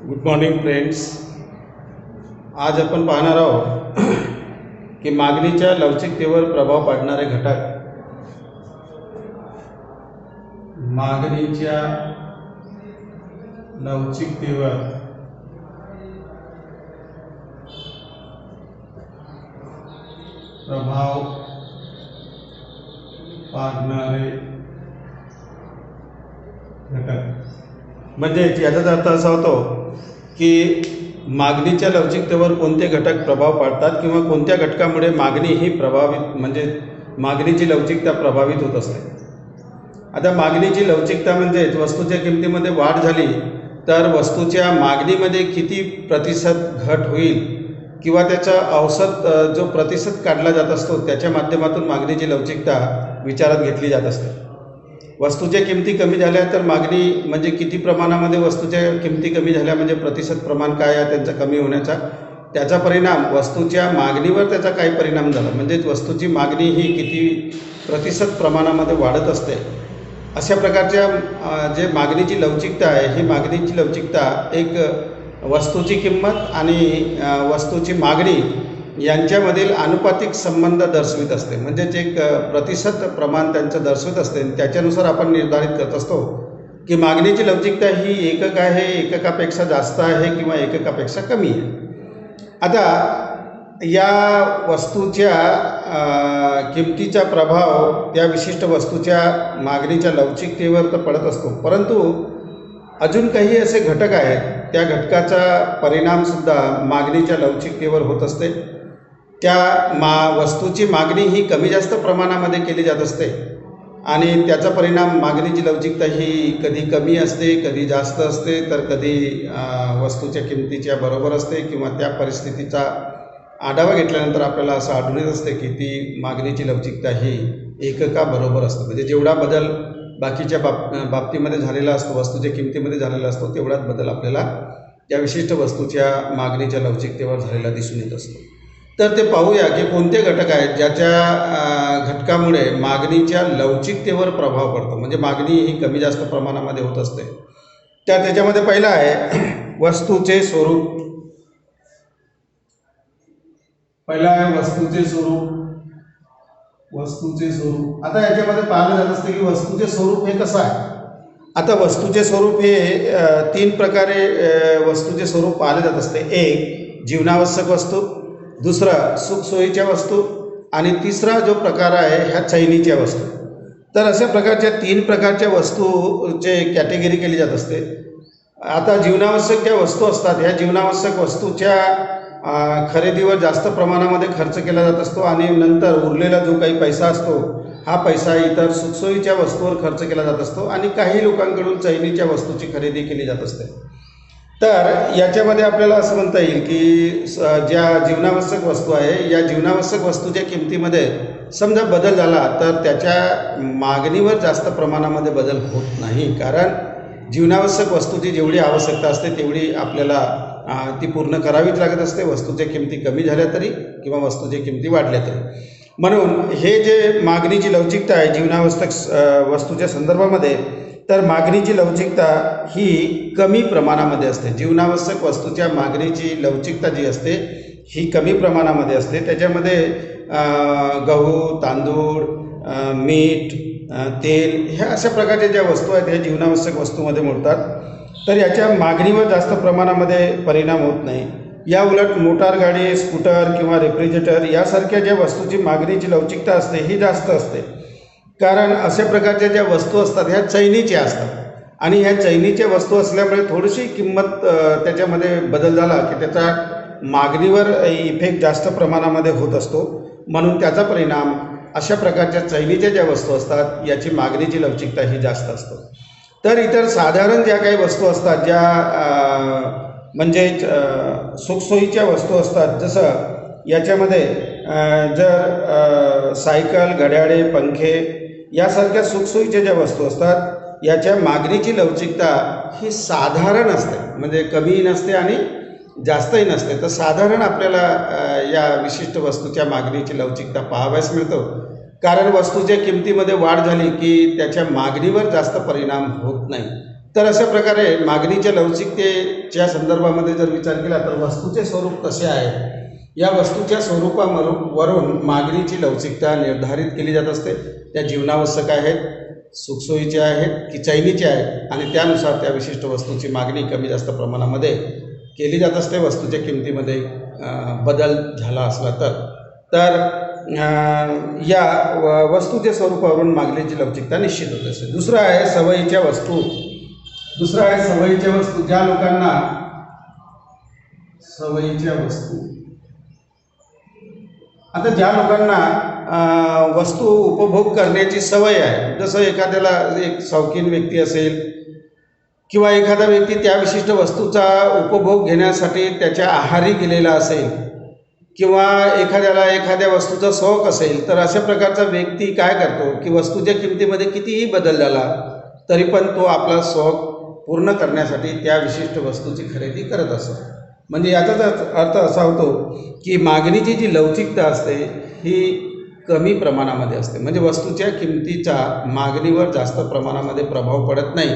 Good morning friends. आज आपण पाहणार आहोत की मागणीच्या लवचिकतेवर प्रभाव पाडणारे घटक. मागणीच्या लवचिकतेवर प्रभाव पाडणारे घटक. म्हणजे याचा अर्थ असा होतो की मागणीच्या लवचिकतेवर कोणते घटक प्रभाव पाडतात किंवा कोणत्या घटकामुळे मागणी ही प्रभावित, म्हणजे मागणीची लवचिकता प्रभावित होत असते. आता मागणीची लवचिकता म्हणजे वस्तूच्या किमतीमध्ये वाढ झाली तर वस्तूच्या मागणीमध्ये किती प्रतिशत घट होईल किंवा त्याचा औसत जो प्रतिशत काढला जात असतो त्याच्या माध्यमातून मागणीची लवचिकता विचारात घेतली जात असते. वस्तूच्या किमती कमी झाल्या तर मागणी म्हणजे किती प्रमाणामध्ये वस्तूच्या किमती कमी झाल्या म्हणजे प्रतिशत प्रमाण काय आहे त्यांचा कमी होण्याचा, त्याचा परिणाम वस्तूच्या मागणीवर त्याचा काय परिणाम झाला, म्हणजे वस्तूची मागणी ही किती प्रतिशत प्रमाणामध्ये वाढत असते. अशा प्रकारच्या जे मागणीची लवचिकता आहे ही मागणीची लवचिकता एक वस्तूची किंमत आणि वस्तूची मागणी यांच्यामधील अनुपातिक संबंध दर्शवित असते. म्हणजेच एक प्रतिशत प्रमाण त्यांचं दर्शवित असते. त्याच्यानुसार आपण निर्धारित करत असतो की मागणीची लवचिकता ही एकक आहे, एककापेक्षा जास्त आहे किंवा एककापेक्षा कमी आहे. आता या वस्तूच्या किमतीचा प्रभाव त्या विशिष्ट वस्तूच्या मागणीच्या लवचिकतेवर तर पडत असतो, परंतु अजून काही असे घटक आहेत त्या घटकाचा परिणामसुद्धा मागणीच्या लवचिकतेवर होत असते. त्या वस्तूची मागणी ही कमी जास्त प्रमाणामध्ये केली जात असते आणि त्याचा परिणाम मागणीची लवचिकता ही कधी कमी असते, कधी जास्त असते, तर कधी वस्तूच्या किमतीच्या बरोबर असते किंवा त्या परिस्थितीचा आढावा घेतल्यानंतर आपल्याला असं आढळून येत असते की ती मागणीची लवचिकता ही एककाबरोबर असते. म्हणजे जेवढा बदल बाकीच्या बाबतीमध्ये झालेला असतो, वस्तूच्या किमतीमध्ये झालेला असतो, तेवढाच बदल आपल्याला त्या विशिष्ट वस्तूच्या मागणीच्या लवचिकतेवर झालेला दिसून येत असतो. तर ते पाहूया की कोणते घटक आहेत ज्याच्या घटकामुळे मागणीच्या लवचिकतेवर प्रभाव पडतो, म्हणजे मागणी ही कमी जास्त प्रमाणामध्ये होत असते. त्याच्यामध्ये पहिला आहे वस्तूचे स्वरूप. पहिला आहे वस्तूचे स्वरूप. वस्तूचे स्वरूप. आता याच्यामध्ये पाहिलं जात असते की वस्तूचे स्वरूप हे कसं आहे. आता वस्तूचे स्वरूप हे तीन प्रकारे वस्तूचे स्वरूप पाहिले जात असते. एक जीवनावश्यक वस्तू, दुसरा सुखसोयीच्या वस्तू आणि तिसरा जो प्रकार आहे ह्या चैनीच्या वस्तू. तर अशा प्रकारच्या तीन प्रकारच्या वस्तूचे कॅटेगरी केली जात असते. आता जीवनावश्यक ज्या वस्तू असतात ह्या जीवनावश्यक वस्तूच्या खरेदीवर जास्त प्रमाणामध्ये खर्च केला जात असतो आणि नंतर उरलेला जो काही पैसा असतो हा पैसा इतर सुखसोयीच्या वस्तूवर खर्च केला जात असतो आणि काही लोकांकडून चैनीच्या वस्तूची खरेदी केली जात असते. तर याच्यामध्ये आपल्याला असं म्हणता येईल की ज्या जीवनावश्यक वस्तू आहे या जीवनावश्यक वस्तूच्या किमतीमध्ये समजा बदल झाला तर त्याच्या मागणीवर जास्त प्रमाणामध्ये बदल होत नाही, कारण जीवनावश्यक वस्तूची जेवढी आवश्यकता असते तेवढी आपल्याला ती पूर्ण करावीच लागत असते, वस्तूच्या किमती कमी झाल्या तरी किंवा वस्तूच्या किमती वाढल्या तरी. म्हणून हे जे मागणीची लवचिकता आहे जीवनावश्यक वस्तूच्या संदर्भामध्ये, तर मागणीची लवचिकता ही कमी प्रमाणामध्ये असते. जीवनावश्यक वस्तूच्या मागणीची लवचिकता जी असते ही कमी प्रमाणामध्ये असते. त्याच्यामध्ये गहू, तांदूळ, मीठ, तेल ह्या अशा प्रकारच्या ज्या वस्तू आहेत ह्या जीवनावश्यक वस्तूमध्ये मोडतात. तर याच्या मागणीवर जास्त प्रमाणामध्ये परिणाम होत नाही. या उलट मोटार गाडी, स्कूटर किंवा रेफ्रिजरेटर यासारख्या ज्या वस्तूची मागणीची लवचिकता असते ही जास्त असते, कारण अशा प्रकारच्या ज्या वस्तू असतात ह्या चैनीच्या असतात आणि ह्या चैनीच्या वस्तू असल्यामुळे थोडीशी किंमत त्याच्यामध्ये बदल झाला की त्याचा मागणीवर इफेक्ट जास्त प्रमाणामध्ये होत असतो. म्हणून त्याचा परिणाम अशा प्रकारच्या चैनीच्या ज्या वस्तू असतात याची मागणीची लवचिकता ही जास्त असतो. तर इतर साधारण ज्या काही वस्तू असतात ज्या म्हणजे सुखसोयीच्या वस्तू असतात, जसं याच्यामध्ये जर सायकल, घड्याळे, पंखे यासारख्या सुखसोयीच्या ज्या वस्तू असतात याच्या मागणीची लवचिकता ही साधारण असते, म्हणजे कमीही नसते आणि जास्तही नसते. तर साधारण आपल्याला या विशिष्ट वस्तूच्या मागणीची लवचिकता पाहावयास मिळतो, कारण वस्तूच्या किमतीमध्ये वाढ झाली की त्याच्या मागणीवर जास्त परिणाम होत नाही. तर अशा प्रकारे मागणीच्या लवचिकतेच्या संदर्भामध्ये जर विचार केला तर वस्तूचे स्वरूप कसे आहे, या वस्तूच्या स्वरूपावरून मागणीची लवचिकता निर्धारित केली जात असते. त्या जीवनावश्यक आहेत, सुखसोयीच्या आहेत की चैनीच्या आहेत, आणि त्यानुसार त्या विशिष्ट वस्तूची मागणी कमी जास्त प्रमाणामध्ये केली जात असते. वस्तूच्या किमतीमध्ये बदल झाला असला तर या वस्तूच्या स्वरूपावरून मागणीची लवचिकता निश्चित होत असते. दुसरं आहे सवयीच्या वस्तू. ज्या लोकांना सवयीच्या वस्तू, आता ज्या लोकांना वस्तू उपभोग करण्याची सवय आहे, जसं एखाद्याला एक शौकीन व्यक्ती असेल किंवा एखादा व्यक्ती त्या विशिष्ट वस्तूचा उपभोग घेण्यासाठी त्याच्या आहारी गेलेला असेल किंवा एखाद्याला एखाद्या वस्तूचा शौक असेल, तर अशा प्रकारचा व्यक्ती काय करतो की वस्तूच्या किमतीमध्ये कितीही बदल झाला तरी पण तो आपला शौक पूर्ण करण्यासाठी त्या विशिष्ट वस्तूची खरेदी करत असतो. म्हणजे याचाच अर्थ असा होतो की मागणीची जी लवचिकता असते ही कमी प्रमाणामध्ये असते. म्हणजे वस्तूच्या किमतीचा मागणीवर जास्त प्रमाणामध्ये प्रभाव पडत नाही.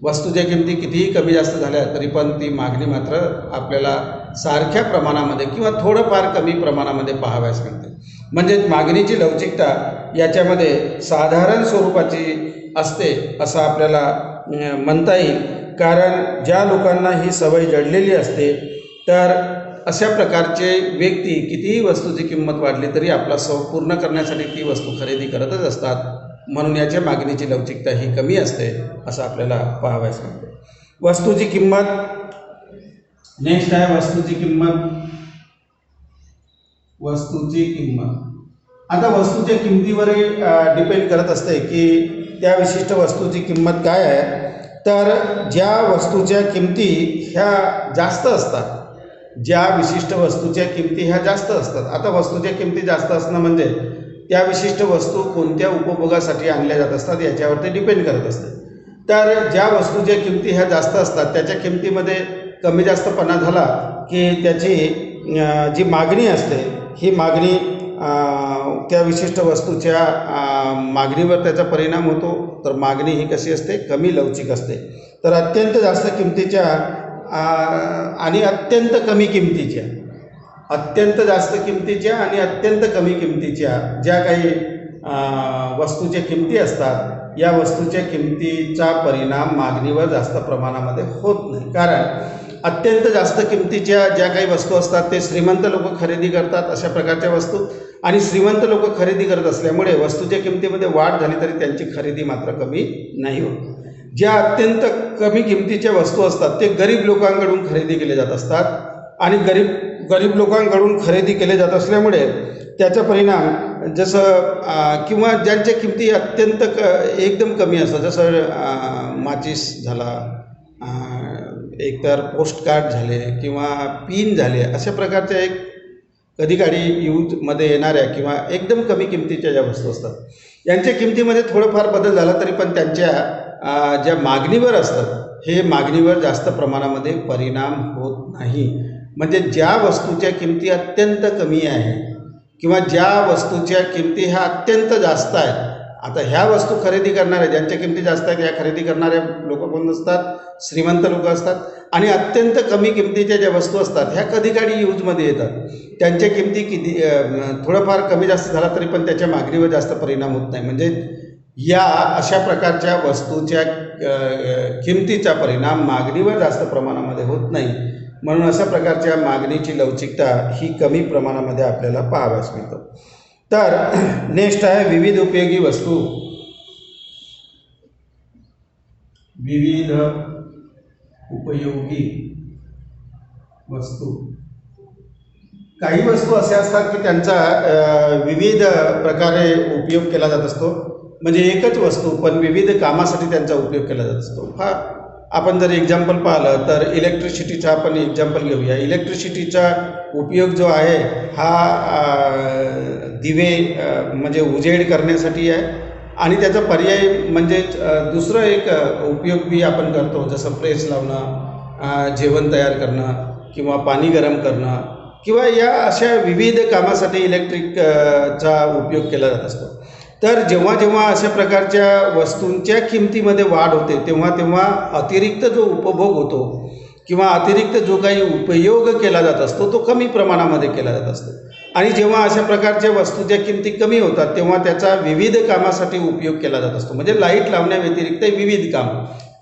वस्तूच्या किमती कितीही कमी जास्त झाल्या तरी पण ती मागणी मात्र आपल्याला सारख्या प्रमाणामध्ये किंवा थोडंफार कमी प्रमाणामध्ये पाहावयास मिळते. म्हणजे मागणीची लवचिकता याच्यामध्ये साधारण स्वरूपाची असते असं आपल्याला म्हणता येईल. कारण ज्या लोकांना ही सवय जडलेली असते तर अशा प्रकारचे व्यक्ती कितीही वस्तूची किंमत वाढली तरी आपला शौक पूर्ण करण्यासाठी ती वस्तू खरेदी करतच असतात. म्हणून याच्या मागणीची लवचिकता ही कमी असते असं आपल्याला पाहावयास मिळते. वस्तूची किंमत. नेक्स्ट आहे वस्तूची किंमत. आता वस्तूच्या किमतीवरही डिपेंड करत असते की त्या विशिष्ट वस्तूची किंमत काय आहे. तर ज्या वस्तूच्या किमती ह्या जास्त असतात, ज्या विशिष्ट वस्तूच्या किमती ह्या जास्त असतात. आता वस्तूच्या किमती जास्त असणं म्हणजे त्या विशिष्ट वस्तू कोणत्या उपभोगासाठी आणल्या जात असतात याच्यावरती डिपेंड करत असते. तर ज्या वस्तूच्या किमती ह्या जास्त असतात त्याच्या किमतीमध्ये कमी जास्तपणा झाला की त्याची जी मागणी असते ही मागणी त्या विशिष्ट वस्तूच्या मागणीवर त्याचा परिणाम होतो. तर मागणी ही कशी असते, कमी लवचिक असते. तर अत्यंत जास्त किमतीच्या आणि अत्यंत कमी किमतीच्या, अत्यंत जास्त किमतीच्या आणि अत्यंत कमी किमतीच्या ज्या काही वस्तूच्या किमती असतात या वस्तूच्या किमतीचा परिणाम मागणीवर जास्त प्रमाणामध्ये होत नाही. कारण अत्यंत जास्त किमतीच्या ज्या काही वस्तू असतात ते श्रीमंत लोक खरेदी करतात अशा प्रकारच्या वस्तू, आणि श्रीमंत लोक खरेदी करत असल्यामुळे वस्तूच्या किमतीमध्ये वाढ झाली तरी त्यांची खरेदी मात्र कमी नाही होत. ज्या अत्यंत कमी किमतीच्या वस्तू असतात ते गरीब लोकांकडून खरेदी केले जात असतात, आणि गरीब लोकांकडून खरेदी केले जात असल्यामुळे त्याचा परिणाम जसं किंवा ज्यांच्या किमती अत्यंत एकदम कमी असतात, जसं माचीस झाला, एकतर पोस्टकार्ड झाले किंवा पिन झाले, अशा प्रकारच्या एक कधी काळी यूजमध्ये येणाऱ्या किंवा एकदम कमी किमतीच्या ज्या वस्तू असतात यांच्या किमतीमध्ये थोडंफार बदल झाला तरी पण त्यांच्या ज्या मागणीवर असतात हे मागणीवर जास्त प्रमाणामध्ये परिणाम होत नाही. म्हणजे ज्या वस्तूच्या किमती अत्यंत कमी आहे किंवा ज्या वस्तूच्या किमती ह्या अत्यंत जास्त आहेत, आता ह्या वस्तू खरेदी करणाऱ्या ज्यांच्या किमती जास्त आहेत ह्या खरेदी करणारे लोक कोण असतात, श्रीमंत लोक असतात. आणि अत्यंत कमी किमतीच्या ज्या वस्तू असतात ह्या कधी काळी यूजमध्ये येतात, त्यांच्या किमती किती थोडंफार कमी जास्त झाला तरी पण त्याच्या मागणीवर जास्त परिणाम होत नाही. म्हणजे या अशा प्रकारच्या वस्तूच्या किमतीचा परिणाम मागणीवर जास्त प्रमाणामध्ये होत नाही. म्हणून अशा प्रकारच्या मागणीची लवचिकता ही कमी प्रमाणामध्ये आपल्याला पाहावयास मिळतं. तर नेक्स्ट आहे विविध उपयोगी वस्तू. विविध उपयोगी वस्तू. काही वस्तू अशा असतात की त्यांचा विविध प्रकारे उपयोग केला जात असतो. म्हणजे एकच वस्तू पण विविध कामासाठी त्यांचा उपयोग केला जात असतो. आपण जर एक्झाम्पल पाहिलं तर इलेक्ट्रिसिटीचा आपण एक्झाम्पल घेऊया. इलेक्ट्रिसिटीचा उपयोग जो आहे हा दिवे म्हणजे उजेड करण्यासाठी आहे, आणि त्याचा पर्याय म्हणजे दुसरं एक उपयोग बी आपण करतो, जसं प्रेस लावणं, जेवण तयार करणं किंवा पाणी गरम करणं किंवा या अशा विविध कामासाठी इलेक्ट्रिकचा उपयोग केला जात असतो. तर जेव्हा जेव्हा अशा प्रकारच्या वस्तूंच्या किमतीमध्ये वाढ होते तेव्हा तेव्हा अतिरिक्त जो उपभोग होतो किंवा अतिरिक्त जो काही उपयोग केला जात असतो तो कमी प्रमाणामध्ये केला जात असतो. आणि जेव्हा अशा प्रकारच्या वस्तूच्या किमती कमी होतात तेव्हा त्याचा विविध कामासाठी उपयोग केला जात असतो. म्हणजे लाईट लावण्याव्यतिरिक्त विविध काम,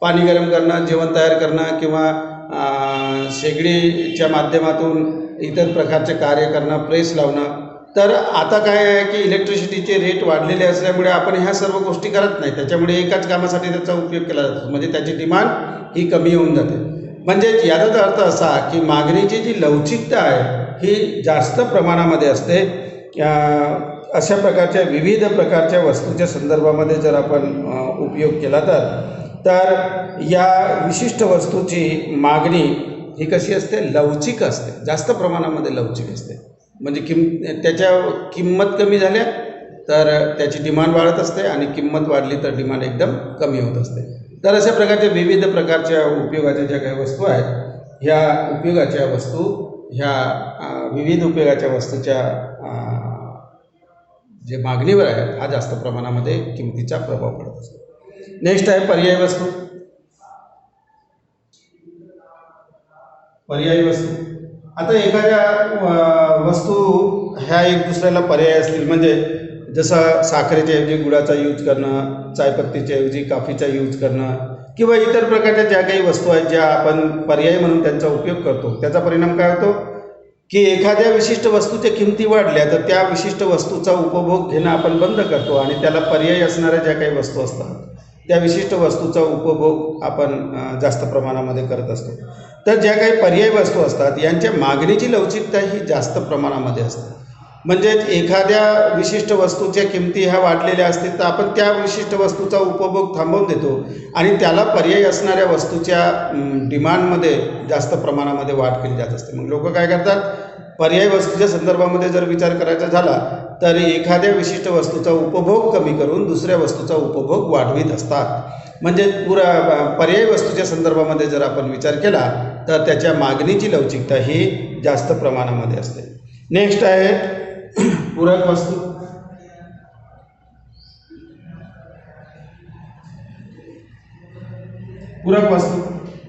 पाणी गरम करणं, जेवण तयार करणं किंवा शेगडीच्या माध्यमातून इतर प्रकारचे कार्य करणं, प्रेस लावणं. तर आता काय आहे की इलेक्ट्रिसिटीचे रेट वाढलेले असल्यामुळे आपण ह्या सर्व गोष्टी करत नाही, त्याच्यामुळे एकाच कामासाठी त्याचा उपयोग केला जातो, म्हणजे त्याची डिमांड ही कमी होऊन जाते. म्हणजे याचाच अर्थ असा की मागणीची जी लवचिकता आहे ही जास्त प्रमाणामध्ये असते. अशा प्रकारच्या विविध प्रकारच्या वस्तूच्या संदर्भामध्ये जर आपण उपयोग केला तर या विशिष्ट वस्तूची मागणी ही कशी असते, लवचिक असते, जास्त प्रमाणामध्ये लवचिक असते. म्हणजे त्याच्या किंमत कमी झाल्या तर त्याची डिमांड वाढत असते आणि किंमत वाढली तर डिमांड एकदम कमी होत असते. तर अशा प्रकारच्या विविध प्रकारच्या उपयोगाच्या ज्या काही वस्तू आहेत ह्या उपयोगाच्या वस्तू ह्या विविध उपयोगाच्या वस्तूच्या जे मागणीवर आहे हा जास्त प्रमाणामध्ये किमतीचा प्रभाव पडत असतो. नेक्स्ट आहे पर्यायी वस्तू. पर्यायी वस्तू, आता एखाद्या वस्तू ह्या एक दुसऱ्याला पर्याय असतील, म्हणजे जसं साखरेच्या ऐवजी गुळाचा यूज करणं, चायपत्तीच्या ऐवजी कॉफीचा यूज करणं किंवा इतर प्रकारच्या ज्या काही वस्तू आहेत ज्या आपण पर्याय म्हणून त्यांचा उपयोग करतो, त्याचा परिणाम काय होतो की एखाद्या विशिष्ट वस्तूच्या किमती वाढल्या तर त्या विशिष्ट वस्तूचा उपभोग घेणं आपण बंद करतो आणि त्याला पर्यायी असणाऱ्या ज्या काही वस्तू असतात त्या विशिष्ट वस्तूचा उपभोग आपण जास्त प्रमाणामध्ये करत असतो. तर ज्या काही पर्यायी वस्तू असतात यांच्या मागणीची लवचिकता ही जास्त प्रमाणामध्ये असते. म्हणजे एखाद्या विशिष्ट वस्तूच्या किमती ह्या वाढलेल्या असतील तर आपण त्या विशिष्ट वस्तूचा उपभोग थांबवून देतो आणि त्याला पर्यायी असणाऱ्या वस्तूच्या डिमांडमध्ये जास्त प्रमाणामध्ये वाढ केली जात असते. मग लोक काय करतात, पर्यायी वस्तूच्या संदर्भामध्ये जर विचार करायचा झाला तर एखाद्या विशिष्ट वस्तूचा उपभोग कमी करून दुसऱ्या वस्तूचा उपभोग वाढवित असतात. म्हणजे पर्यायी वस्तूच्या संदर्भामध्ये जर आपण विचार केला तर त्याच्या मागणीची लवचिकता ही जास्त प्रमाणामध्ये असते. नेक्स्ट आहे पूरक वस्तू.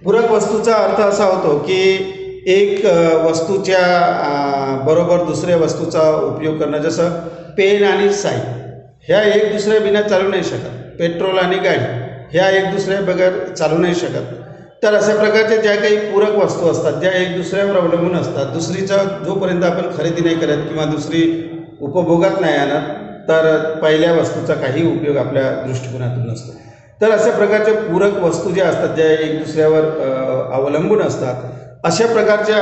पूरक वस्तूचा अर्थ असा होतो की एक वस्तूच्या बरोबर दुसऱ्या वस्तूचा उपयोग करणं. जसं पेन आणि साई ह्या एक दुसऱ्या बिना चालू नाही शकत, पेट्रोल आणि गाडी ह्या एक दुसऱ्या बगैर चालू नाही शकत. तर अशा प्रकारच्या ज्या काही पूरक वस्तू असतात ज्या एक दुसऱ्यावर अवलंबून असतात, दुसरीचा जोपर्यंत आपण खरेदी नाही करत किंवा दुसरी उपभोगात नाही आणत तर पहिल्या वस्तूचा काही उपयोग आपल्या दृष्टिकोनातून नसतो. तर अशा प्रकारच्या पूरक वस्तू ज्या असतात ज्या एक दुसऱ्यावर अवलंबून असतात, अशा प्रकारच्या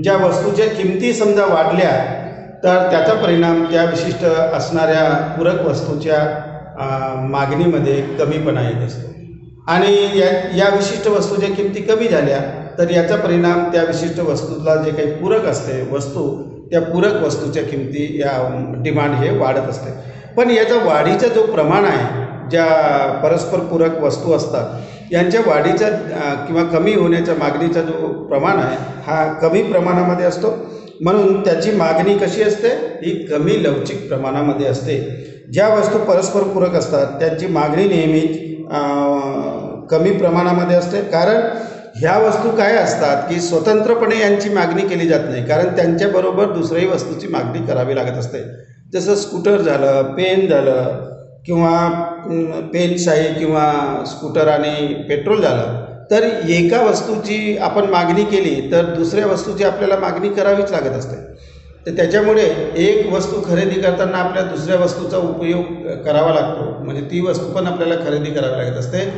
ज्या वस्तूच्या किमती समजा वाढल्या तर त्याचा परिणाम त्या विशिष्ट असणाऱ्या पूरक वस्तूच्या मागणीमध्ये कमीपणा येत असतो. आणि या विशिष्ट वस्तूच्या किमती कमी झाल्या तर याचा परिणाम त्या विशिष्ट वस्तूला जे काही पूरक असते वस्तू त्या पूरक वस्तूच्या किमती या डिमांड हे वाढत असते. पण याचा वाढीचा जो प्रमाण आहे, ज्या परस्पर पूरक वस्तू असतात यांच्या वाढीचा किंवा कमी होण्याच्या मागणीचा जो प्रमाण आहे हा कमी प्रमाणामध्ये असतो. म्हणून त्याची मागणी कशी असते, ही कमी लवचिक प्रमाणामध्ये असते. ज्या वस्तू परस्पर पूरक असतात त्यांची मागणी नेहमीच कमी प्रमाणामध्ये असते. कारण ह्या वस्तू काय असतात की स्वतंत्रपणे यांची मागणी केली जात नाही, कारण त्यांच्याबरोबर दुसऱ्याही वस्तूची मागणी करावी लागत असते. जसं स्कूटर झालं, पेन झालं किंवा पेन शाई किंवा स्कूटर आणि पेट्रोल झालं, तर एका वस्तूची आपण मागणी केली तर दुसऱ्या वस्तूची आपल्याला मागणी करावीच लागत असते. तर त्याच्यामुळे एक वस्तू खरेदी करताना आपल्या दुसऱ्या वस्तूचा उपयोग करावा लागतो, म्हणजे ती वस्तू पण आपल्याला खरेदी करावी लागत असते.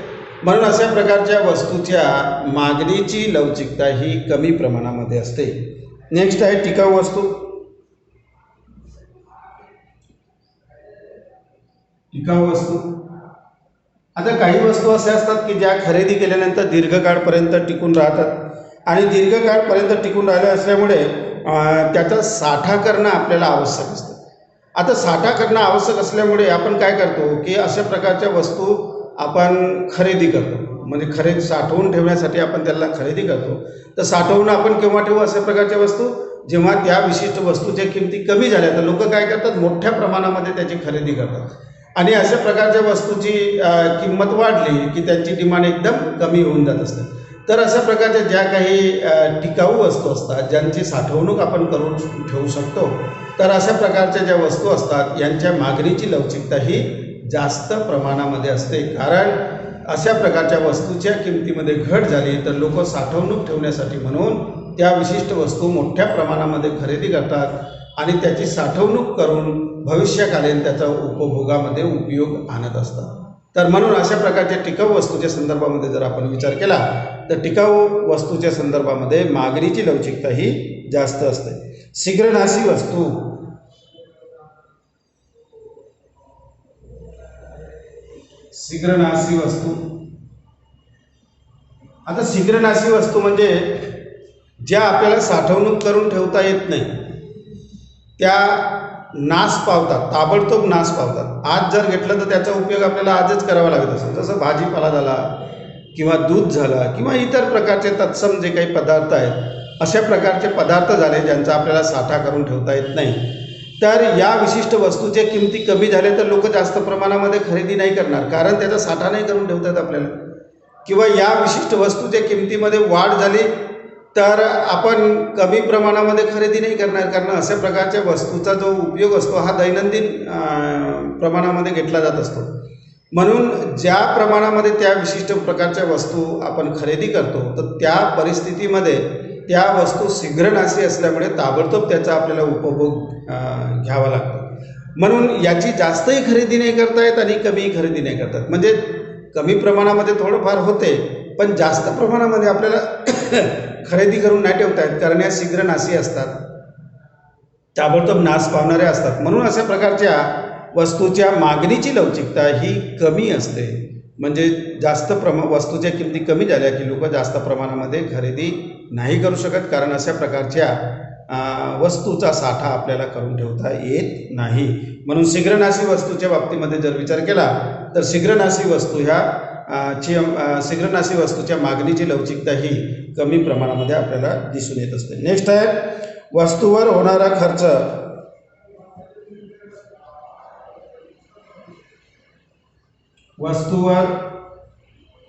म्हणून अशा प्रकारच्या वस्तूच्या मागणीची लवचिकता ही कमी प्रमाणामध्ये असते. नेक्स्ट आहे टिकाऊ वस्तू. टिकाऊ वस्तू, आता काही वस्तू अशा असतात की ज्या खरेदी केल्यानंतर दीर्घकाळपर्यंत टिकून राहतात आणि दीर्घकाळपर्यंत टिकून राहिल्या असल्यामुळे त्याचा साठा करणं आपल्याला आवश्यक असतं. आता साठा करणं आवश्यक असल्यामुळे आपण काय करतो की अशा प्रकारच्या वस्तू आपण खरेदी करतो, म्हणजे साठवून ठेवण्यासाठी आपण त्याला खरेदी करतो. तर साठवून आपण केव्हा ठेवू अशा प्रकारच्या वस्तू, जेव्हा त्या विशिष्ट वस्तूच्या किमती कमी झाल्या तर लोक काय करतात, मोठ्या प्रमाणामध्ये त्याची खरेदी करतात आणि अशा प्रकारच्या वस्तूची किंमत वाढली की त्यांची डिमांड एकदम कमी होऊन जात असते. तर अशा प्रकारच्या ज्या काही टिकाऊ वस्तू असतात, ज्यांची साठवणूक आपण करून ठेवू शकतो, तर अशा प्रकारच्या ज्या वस्तू असतात यांच्या मागणीची लवचिकता ही जास्त प्रमाणामध्ये असते. कारण अशा प्रकारच्या वस्तूच्या किमतीमध्ये घट झाली तर लोक साठवणूक ठेवण्यासाठी म्हणून त्या विशिष्ट वस्तू मोठ्या प्रमाणामध्ये खरेदी करतात आणि त्याची साठवणूक करून भविष्यकालीन त्याचा उपभोगामध्ये उपयोग आणत असतात. तर म्हणून अशा प्रकारच्या टिकाऊ वस्तूच्या संदर्भामध्ये जर आपण विचार केला तर टिकाऊ वस्तूच्या संदर्भामध्ये मागणीची लवचिकता ही जास्त असते. शीघ्रनाशी वस्तू, शीघ्रनाशी वस्तू. आता शीघ्रनाशी वस्तू म्हणजे ज्या आपल्याला साठवणूक करून ठेवता येत नाही, त्या नाश पावतात, ताबडतोब नाश पावतात. आज जर घेतलं तर त्याचा उपयोग आपल्याला आजच करावा लागत असतो. जसं भाजीपाला झाला किंवा दूध झाला किंवा इतर प्रकारचे तत्सम जे काही पदार्थ आहेत, अशा प्रकारचे पदार्थ झाले ज्यांचा आपल्याला साठा करून ठेवता येत नाही. तर या विशिष्ट वस्तूच्या किमती कमी झाल्या तर लोक जास्त प्रमाणामध्ये खरेदी नाही करणार, कारण त्याचा साठा नाही करून ठेवतात आपल्याला. किंवा या विशिष्ट वस्तूच्या किमतीमध्ये वाढ झाली तर आपण कमी प्रमाणामध्ये खरेदी नाही करणार, कारण अशा प्रकारच्या वस्तूचा जो उपयोग असतो हा दैनंदिन प्रमाणामध्ये घेतला जात असतो. म्हणून ज्या प्रमाणामध्ये त्या विशिष्ट प्रकारच्या वस्तू आपण खरेदी करतो तर त्या परिस्थितीमध्ये त्या वस्तू शीघ्रनाशी असल्यामुळे ताबडतोब त्याचा आपल्याला उपभोग घ्यावा लागतो. म्हणून याची जास्तही खरेदी नाही करता येत आणि कमीही खरेदी नाही करतात. म्हणजे कमी प्रमाणामध्ये थोडंफार होते पण जास्त प्रमाणामध्ये आपल्याला खरेदी करून नाही ठेवता येत, कारण या शीघ्रनाशी असतात, ताबडतोब नाश पावणाऱ्या असतात. म्हणून अशा प्रकारच्या वस्तूच्या मागणीची लवचिकता ही कमी असते. म्हणजे जास्त वस्तूच्या किमती कमी झाल्या की लोक जास्त प्रमाणामध्ये खरेदी नाही करू शकत, कारण अशा प्रकारच्या वस्तूचा साठा आपल्याला करून ठेवता येत नाही. म्हणून शीघ्रनाशी वस्तूच्या बाबतीमध्ये जर विचार केला तर शीघ्रनाशी वस्तू शीघ्रनाशी वस्तूच्या मागणीची लवचिकता ही कमी प्रमाणामध्ये आपल्याला दिसून येत असते. नेक्स्ट आहे वस्तूवर होणारा खर्च. वस्तूवर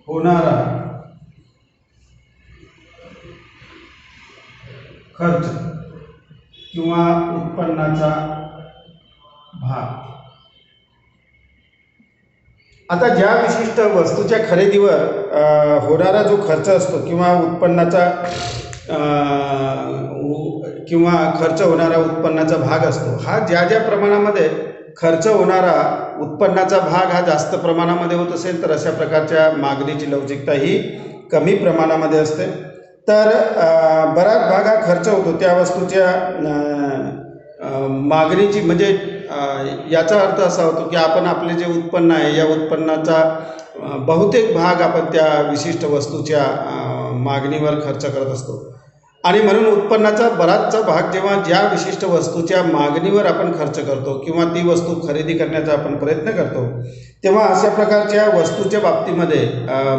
होणारा खर्च किंवा उत्पन्नाचा भाग. आता ज्या विशिष्ट वस्तूच्या खरेदीवर होणारा जो खर्च असतो किंवा उत्पन्नाचा किंवा खर्च होणारा उत्पन्नाचा भाग असतो, हा ज्या ज्या प्रमाणामध्ये खर्च होणारा उत्पन्नाचा भाग हा जास्त प्रमाणामध्ये होत असेल तर अशा प्रकारच्या मागणीची लवचिकता ही कमी प्रमाणामध्ये असते. तर बराच भाग हा खर्च होतो त्या वस्तूच्या मागणीची, म्हणजे याचा अर्थ असा होतो की आपण आपले जे उत्पन्न आहे या उत्पन्नाचा बहुतेक भाग आपण त्या विशिष्ट वस्तूच्या मागणीवर खर्च करत असतो. आणि म्हणून उत्पन्नाचा बराचसा भाग जेव्हा ज्या विशिष्ट वस्तूच्या मागणीवर आपण खर्च करतो किंवा ती वस्तू खरेदी करण्याचा आपण प्रयत्न करतो तेव्हा अशा प्रकारच्या वस्तूच्या बाबतीमध्ये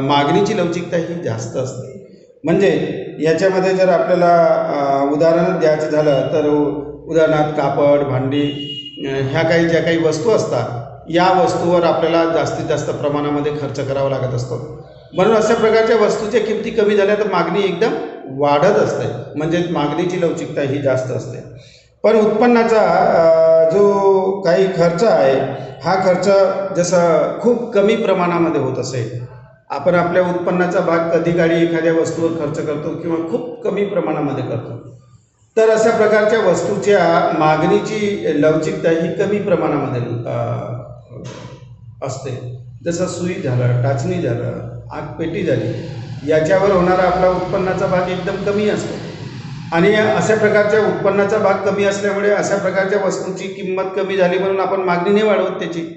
मागणीची लवचिकता ही जास्त असते. म्हणजे याच्यामध्ये जर आपल्याला उदाहरण द्यायचं झालं तर उदाहरणार्थ कापड, भांडी, ह्या ज्या काही वस्तू असतात या वस्तूवर आपल्याला जास्तीत जास्त प्रमाणामध्ये खर्च करावा लागत असतो. म्हणून अशा प्रकारच्या वस्तूच्या किमती कमी झाल्या तर मागणी एकदम वाढत असते, म्हणजे मागणीची लवचिकता ही जास्त असते. पण उत्पन्नाचा जो काही खर्च आहे हा खर्च जसं खूप कमी प्रमाणामध्ये होत असेल, आपण आपल्या उत्पन्नाचा भाग कधी काळी एखाद्या वस्तूवर खर्च करतो किंवा खूप कमी प्रमाणामध्ये करतो, तर अशा प्रकारच्या वस्तूच्या मागणीची लवचिकता ही कमी प्रमाणामध्ये असते. जसं सुई झालं, टाचणी झालं, आगपेटी झाली, याच्यावर होणारा आपला उत्पन्नाचा भाग एकदम कमी असतो. आणि अशा प्रकारच्या उत्पन्नाचा भाग कमी असल्यामुळे अशा प्रकारच्या वस्तूची किंमत कमी झाली म्हणून आपण मागणी नाही वाढवत त्याची.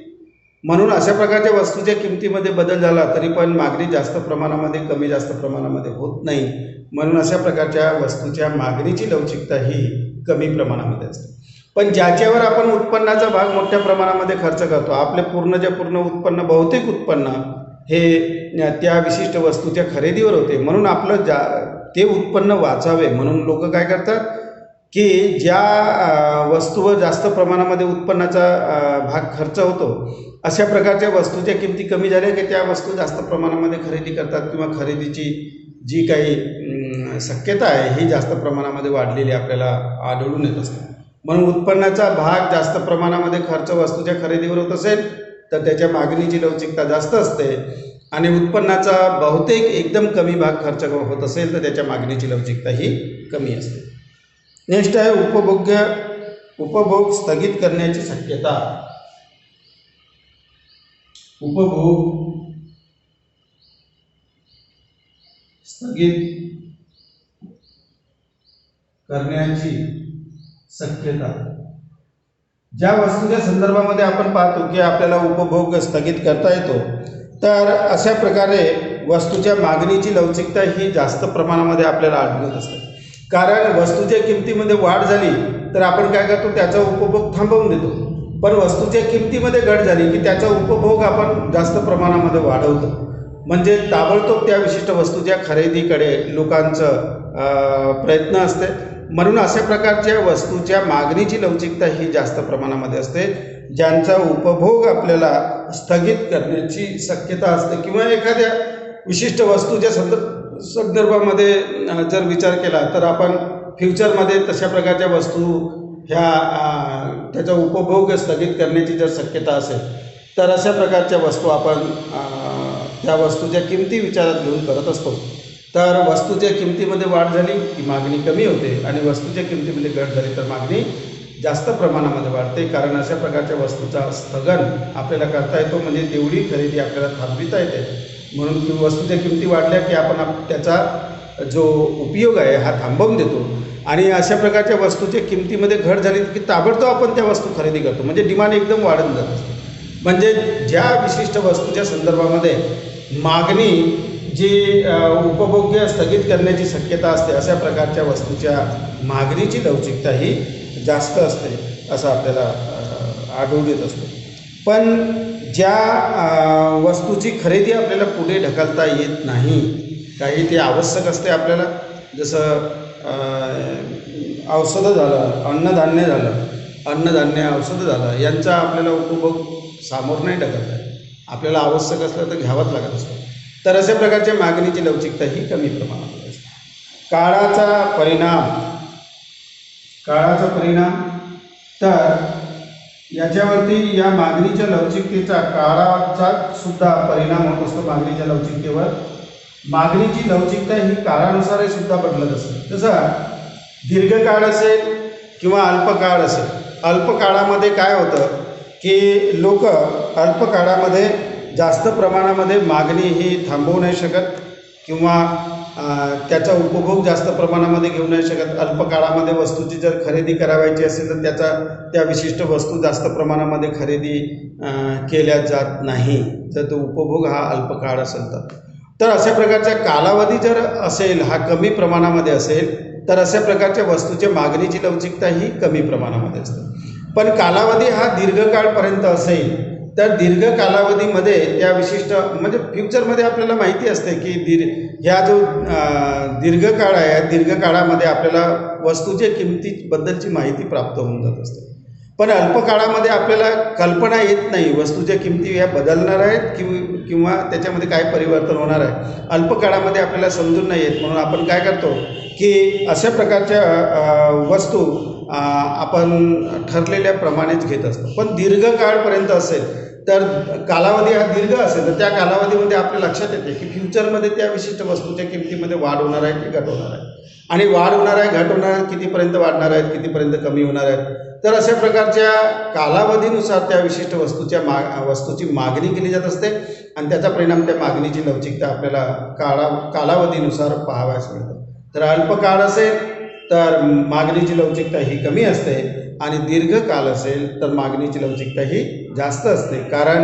म्हणून अशा प्रकारच्या वस्तूच्या किमतीमध्ये बदल झाला तरी पण मागणी जास्त प्रमाणामध्ये कमी जास्त प्रमाणामध्ये होत नाही. म्हणून अशा प्रकारच्या वस्तूच्या मागणीची लवचिकता ही कमी प्रमाणामध्ये असते. पण ज्याच्यावर आपण उत्पन्नाचा भाग मोठ्या प्रमाणामध्ये खर्च करतो, आपले पूर्ण उत्पन्न, बहुतेक उत्पन्न हे त्या विशिष्ट वस्तूच्या खरेदीवर होते. म्हणून आपलं ते उत्पन्न वाचावे म्हणून लोक काय करतात की ज्या वस्तूवर जास्त प्रमाणामध्ये उत्पन्नाचा भाग खर्च होतो अशा प्रकारच्या वस्तूच्या किमती कमी झाल्या की त्या वस्तू जास्त प्रमाणामध्ये खरेदी करतात किंवा खरेदीची जी काही शक्यता आहे ही जास्त प्रमाणामध्ये वाढलेली आपल्याला आढळून येत असते. म्हणून उत्पन्नाचा भाग जास्त प्रमाणामध्ये खर्च वस्तूच्या खरेदीवर होत असेल तर त्याच्या मागणीची लवचिकता जास्त असते आणि उत्पन्नाचा बहुतेक एकदम कमी भाग खर्च होत असेल तर त्याच्या मागणीची लवचिकता ही कमी असते. नेक्स्ट आहे उपभोग स्थगित करण्याची शक्यता. उपभोग स्थगित करण्याची शक्यता. ज्या वस्तूच्या संदर्भामध्ये आपण पाहतो की आपल्याला उपभोग स्थगित करता येतो तर अशा प्रकारे वस्तूच्या मागणीची लवचिकता ही जास्त प्रमाणामध्ये आपल्याला आढळत असते. कारण वस्तूच्या किमतीमध्ये वाढ झाली तर आपण काय करतो, त्याचा उपभोग थांबवून देतो. पण वस्तूच्या किमतीमध्ये घट झाली की त्याचा उपभोग आपण जास्त प्रमाणामध्ये वाढवतो. म्हणजे ताबडतोब त्या विशिष्ट वस्तूच्या खरेदीकडे लोकांचं प्रयत्न असते. म्हणून अशा प्रकारच्या वस्तूच्या मागणीची लवचिकता ही जास्त प्रमाणामध्ये असते, ज्यांचा उपभोग आपल्याला स्थगित करण्याची शक्यता असते. किंवा एखाद्या विशिष्ट वस्तूच्या संदर्भामध्ये जर विचार केला तर आपण फ्युचरमध्ये तशा प्रकारच्या वस्तू ह्या त्याचा उपभोग स्थगित करण्याची जर शक्यता असेल तर अशा प्रकारच्या वस्तू आपण त्या वस्तूच्या किमती विचारात घेऊन करत असतो. तर वस्तूच्या किमतीमध्ये वाढ झाली की मागणी कमी होते आणि वस्तूच्या किमतीमध्ये घट झाली तर मागणी जास्त प्रमाणामध्ये वाढते. कारण अशा प्रकारच्या वस्तूचा स्थगन आपल्याला करता येतो, म्हणजे तेवढी खरेदी आपल्याला थांबविता येते. म्हणून वस्तूच्या किमती वाढल्या की आपण त्याचा जो उपयोग आहे हा थांबवून देतो आणि अशा प्रकारच्या वस्तूच्या किमतीमध्ये घट झाली की ताबडतोब आपण त्या वस्तू खरेदी करतो. म्हणजे डिमांड एकदम वाढत जात असते. म्हणजे ज्या विशिष्ट वस्तूच्या संदर्भामध्ये मागणी जी उपभोग्य स्थगित करण्याची शक्यता असते अशा प्रकारच्या वस्तूच्या मागणीची लवचिकता ही जास्त असते असं आपल्याला आढळून येत असतं. पण ज्या वस्तूची खरेदी आपल्याला पुढे ढकलता येत नाही, काही ते आवश्यक असते आपल्याला, जसं औषधं झालं, अन्नधान्य औषधं झालं, यांचा आपल्याला उपभोग सामोर नाही ढकलता येत. आपल्याला आवश्यक असलं तर घ्यावंच लागत असतं. तर अशा प्रकारच्या मागणीची लवचिकता ही कमी प्रमाणात असते. काळाचा परिणाम तर याच्यावरती या मागणीच्या लवचिकतेचा काळाचा सुद्धा परिणाम होत असतो. मागणीच्या लवचिकतेवर मागणीची लवचिकता ही काळानुसारही सुद्धा बदलत असते. जसं दीर्घकाळ असेल किंवा अल्पकाळ असेल. अल्पकाळामध्ये काय होतं की लोक अल्पकाळामध्ये जास्त प्रमाणामध्ये मागणी ही थांबवू नाही शकत किंवा त्याचा उपभोग जास्त प्रमाणामध्ये घेऊ नाही शकत. अल्पकाळामध्ये वस्तूची जर खरेदी करावायची असेल तर त्या विशिष्ट वस्तू जास्त प्रमाणामध्ये खरेदी केल्या जात नाही जर तो उपभोग हा अल्पकाळ असेल तर अशा प्रकारचा कालावधी जर असेल हा कमी प्रमाणामध्ये असेल तर अशा प्रकारच्या वस्तूच्या मागणीची लवचिकता ही कमी प्रमाणामध्ये असते. पण कालावधी हा दीर्घकाळपर्यंत असेल तर दीर्घ कालावधीमध्ये त्या विशिष्ट म्हणजे फ्युचरमध्ये आपल्याला माहिती असते की ह्या जो दीर्घकाळ आहे दीर्घकाळामध्ये आपल्याला वस्तूच्या किमतीबद्दलची माहिती प्राप्त होऊन जात असते. पण अल्पकाळामध्ये आपल्याला कल्पना येत नाही वस्तूच्या किमती या बदलणार आहेत किंवा त्याच्यामध्ये काय परिवर्तन होणार आहे. अल्पकाळामध्ये आपल्याला समजून नाही येत. म्हणून आपण काय करतो की अशा प्रकारच्या वस्तू आपण ठरलेल्या प्रमाणेच घेत असतो. पण दीर्घकाळपर्यंत असेल तर कालावधी हा दीर्घ असेल तर त्या कालावधीमध्ये आपल्या लक्षात येते की फ्युचरमध्ये त्या विशिष्ट वस्तूच्या किमतीमध्ये वाढ होणार आहे की घट होणार आहे आणि वाढ होणार आहे घट होणार आहे कितीपर्यंत वाढणार आहेत कितीपर्यंत कमी होणार आहेत. तर अशा प्रकारच्या कालावधीनुसार त्या विशिष्ट वस्तूची मागणी केली जात असते आणि त्याचा परिणाम त्या मागणीची लवचिकता आपल्याला कालावधीनुसार पाहावयास मिळतो. तर अल्पकाळ असेल तर मागणीची लवचिकता ही कमी असते आणि दीर्घकाल असेल तर मागणीची लवचिकता ही जास्त असते. कारण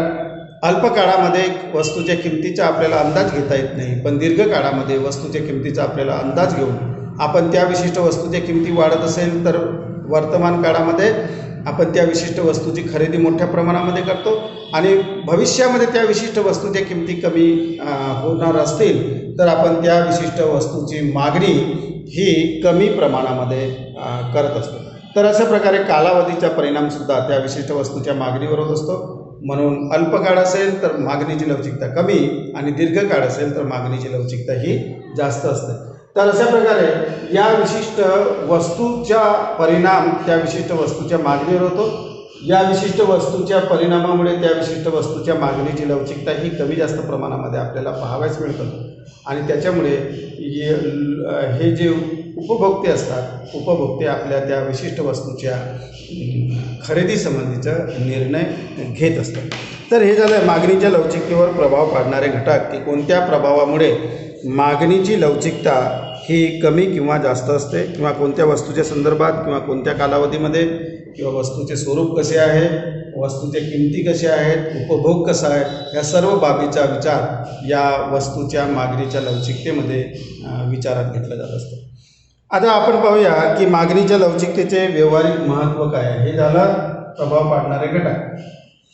अल्पकाळामध्ये वस्तूच्या किमतीचा आपल्याला अंदाज घेता येत नाही, पण दीर्घकाळामध्ये वस्तूच्या किमतीचा आपल्याला अंदाज घेऊन आपण त्या विशिष्ट वस्तूच्या किमती वाढत असेल तर वर्तमान काळामध्ये आपण त्या विशिष्ट वस्तूची खरेदी मोठ्या प्रमाणामध्ये करतो आणि भविष्यामध्ये त्या विशिष्ट वस्तूच्या किमती कमी होणार असतील तर आपण त्या विशिष्ट वस्तूची मागणी ही कमी प्रमाणामध्ये करत असतो. तर अशा प्रकारे कालावधीचा परिणामसुद्धा त्या विशिष्ट वस्तूच्या मागणीवर होत असतो. म्हणून अल्प काळ असेल तर मागणीची लवचिकता कमी आणि दीर्घ काळ असेल तर मागणीची लवचिकता ही जास्त असते. तर अशा प्रकारे या विशिष्ट वस्तूचा परिणाम त्या विशिष्ट वस्तूच्या मागणीवर होतो. या विशिष्ट वस्तूच्या परिणामामुळे त्या विशिष्ट वस्तूच्या मागणीची लवचिकता ही कमी जास्त प्रमाणामध्ये आपल्याला पाहावयास मिळतं आणि त्याच्यामुळे हे जे उपभोक्ते असतात, उपभोक्ते आपल्या त्या विशिष्ट वस्तूच्या खरेदीसंबंधीचा निर्णय घेत असतात. तर हे झालं मागणीच्या लवचिकतेवर प्रभाव पाडणारे घटक, की कोणत्या प्रभावामुळे मागणीची लवचिकता ही कमी किंवा जास्त असते, किंवा कोणत्या वस्तूच्या संदर्भात किंवा कोणत्या कालावधीमध्ये, किंवा वस्तूचे स्वरूप कसे आहे, वस्तूच्या किमती कशा आहेत, उपभोग कसा आहे, या सर्व बाबीचा विचार या वस्तूच्या मागणीच्या लवचिकतेमध्ये विचारात घेतला जात असतो. आता आपण पाहूया की मागणीच्या लवचिकतेचे व्यावहारिक महत्त्व काय आहे. हे झालं प्रभाव पाडणारे घटक.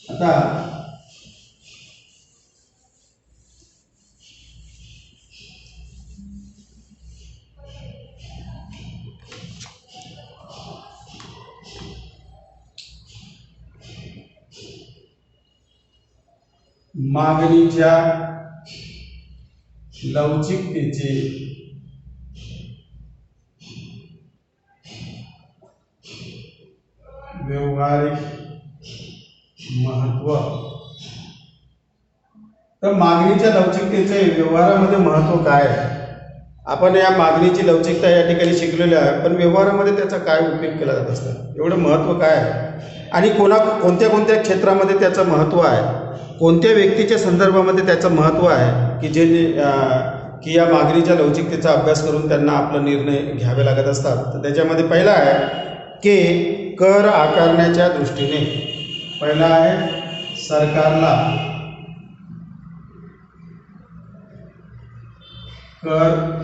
आता मागणीच्या लवचिकतेचे व्यावहारिक महत्त्व. तर मागणीच्या लवचिकतेचे व्यवहारामध्ये महत्त्व काय आहे. आपण या मागणीची लवचिकता या ठिकाणी शिकलेली आहे, पण व्यवहारामध्ये त्याचा काय उपयोग केला जात असतं, एवढं महत्त्व काय आहे आणि कोणत्या कोणत्या क्षेत्रामध्ये त्याचं महत्त्व आहे, कोणत्या व्यक्तीच्या संदर्भामध्ये त्याचं महत्त्व आहे, की या मागणीच्या लवचिकतेचा अभ्यास करून त्यांना आपला निर्णय घ्यावे लागत असतात. तर त्याच्यामध्ये पहिला आहे की कर आकारण्याच्या दृष्टीने. पहिला आहे सरकारला कर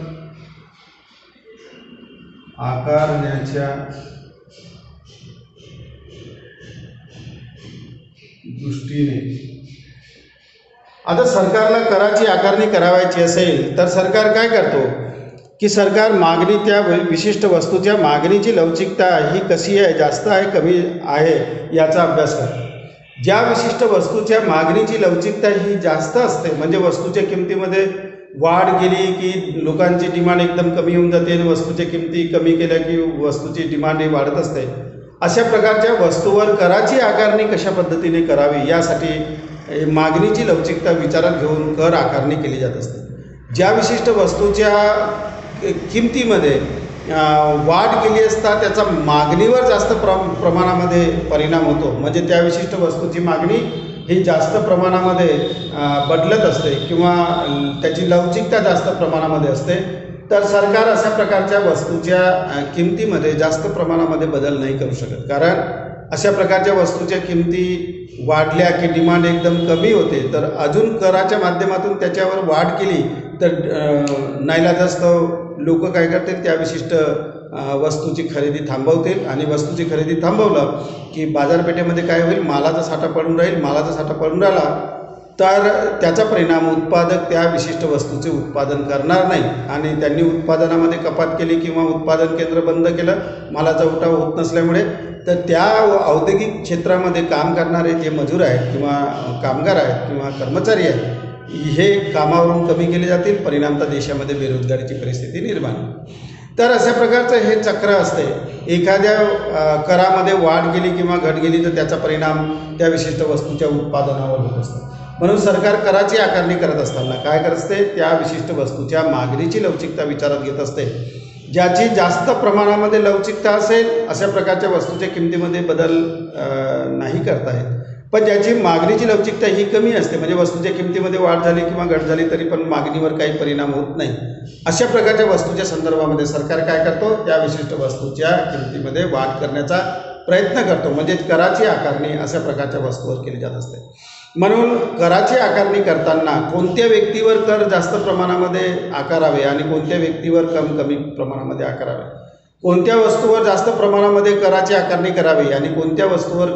आकारण्याच्या दृष्टीने. आता सरकारला कराची आकारणी करावायची असेल तर सरकार काय करतो की सरकार मागणी त्या विशिष्ट वस्तूच्या मागणीची लवचिकता ही कशी आहे, जास्त आहे कमी आहे याचा अभ्यास करतो. ज्या विशिष्ट वस्तूच्या मागणीची लवचिकता ही जास्त असते, म्हणजे वस्तूच्या किमतीमध्ये वाढ गेली की लोकांची डिमांड एकदम कमी होऊन जाते आणि वस्तूच्या किमती कमी केल्या की वस्तूची डिमांड ही वाढत असते. अशा प्रकारच्या वस्तूवर कराची आकारणी कशा पद्धतीने करावी यासाठी मागणीची लवचिकता विचारात घेऊन कर आकारणी केली जात असते. ज्या विशिष्ट वस्तूच्या किमतीमध्ये वाढ केली असता त्याचा मागणीवर जास्त प्रमाणामध्ये परिणाम होतो, म्हणजे त्या विशिष्ट वस्तूची मागणी ही जास्त प्रमाणामध्ये बदलत असते किंवा त्याची लवचिकता जास्त प्रमाणामध्ये असते, तर सरकार अशा प्रकारच्या वस्तूच्या किमतीमध्ये जास्त प्रमाणामध्ये बदल नाही करू शकत. कारण अशा प्रकारच्या वस्तूच्या किमती वाढल्या की डिमांड एकदम कमी होते, तर अजून कराच्या माध्यमातून त्याच्यावर वाढ केली तर नाईलाजास्तव लोक काय करतील, त्या विशिष्ट वस्तूची खरेदी थांबवतील आणि वस्तूची खरेदी थांबवलं की बाजारपेठेमध्ये काय होईल, मालाचा साठा पडून राहील. मालाचा साठा पडून राहिला तर त्याचा परिणाम उत्पादक त्या विशिष्ट वस्तूचे उत्पादन करणार नाही आणि त्यांनी उत्पादनामध्ये कपात केली किंवा उत्पादन केंद्र बंद केलं, मालाचा उठाव होत नसल्यामुळे, तर त्या औद्योगिक क्षेत्रामध्ये काम करणारे जे मजूर आहेत किंवा कामगार आहेत किंवा कर्मचारी आहेत हे कामावरून कमी केले जातील. परिणामतः देशामध्ये बेरोजगारीची परिस्थिती निर्माण. तर अशा प्रकारचं हे चक्र असते. एखाद्या करामध्ये वाढ गेली किंवा घट गेली तर त्याचा परिणाम त्या विशिष्ट वस्तूच्या उत्पादनावर होत असतो. म्हणून सरकार कराची आकारणी करत असताना काय करत असते, त्या विशिष्ट वस्तूच्या मागणीची लवचिकता विचारात घेत असते. ज्याची जास्त प्रमाणामध्ये लवचिकता असेल अशा प्रकारच्या वस्तूच्या किमतीमध्ये बदल नाही करता येत, पण ज्याची मागणीची लवचिकता ही कमी असते, म्हणजे वस्तूच्या किमतीमध्ये वाढ झाली किंवा घट झाली तरी पण मागणीवर काही परिणाम होत नाही, अशा प्रकारच्या वस्तूच्या संदर्भामध्ये सरकार काय करतो, त्या विशिष्ट वस्तूच्या किमतीमध्ये वाढ करण्याचा प्रयत्न करतो. म्हणजे कराची आकारणी अशा प्रकारच्या वस्तूवर केली जात असते. म्हणून कराची आकारणी करताना कोणत्या व्यक्तीवर कर जास्त प्रमाणामध्ये आकारावे आणि कोणत्या व्यक्तीवर कमी प्रमाणामध्ये आकारावे, कोणत्या वस्तूवर जास्त प्रमाणामध्ये कराची आकारणी करावी आणि कोणत्या वस्तूवर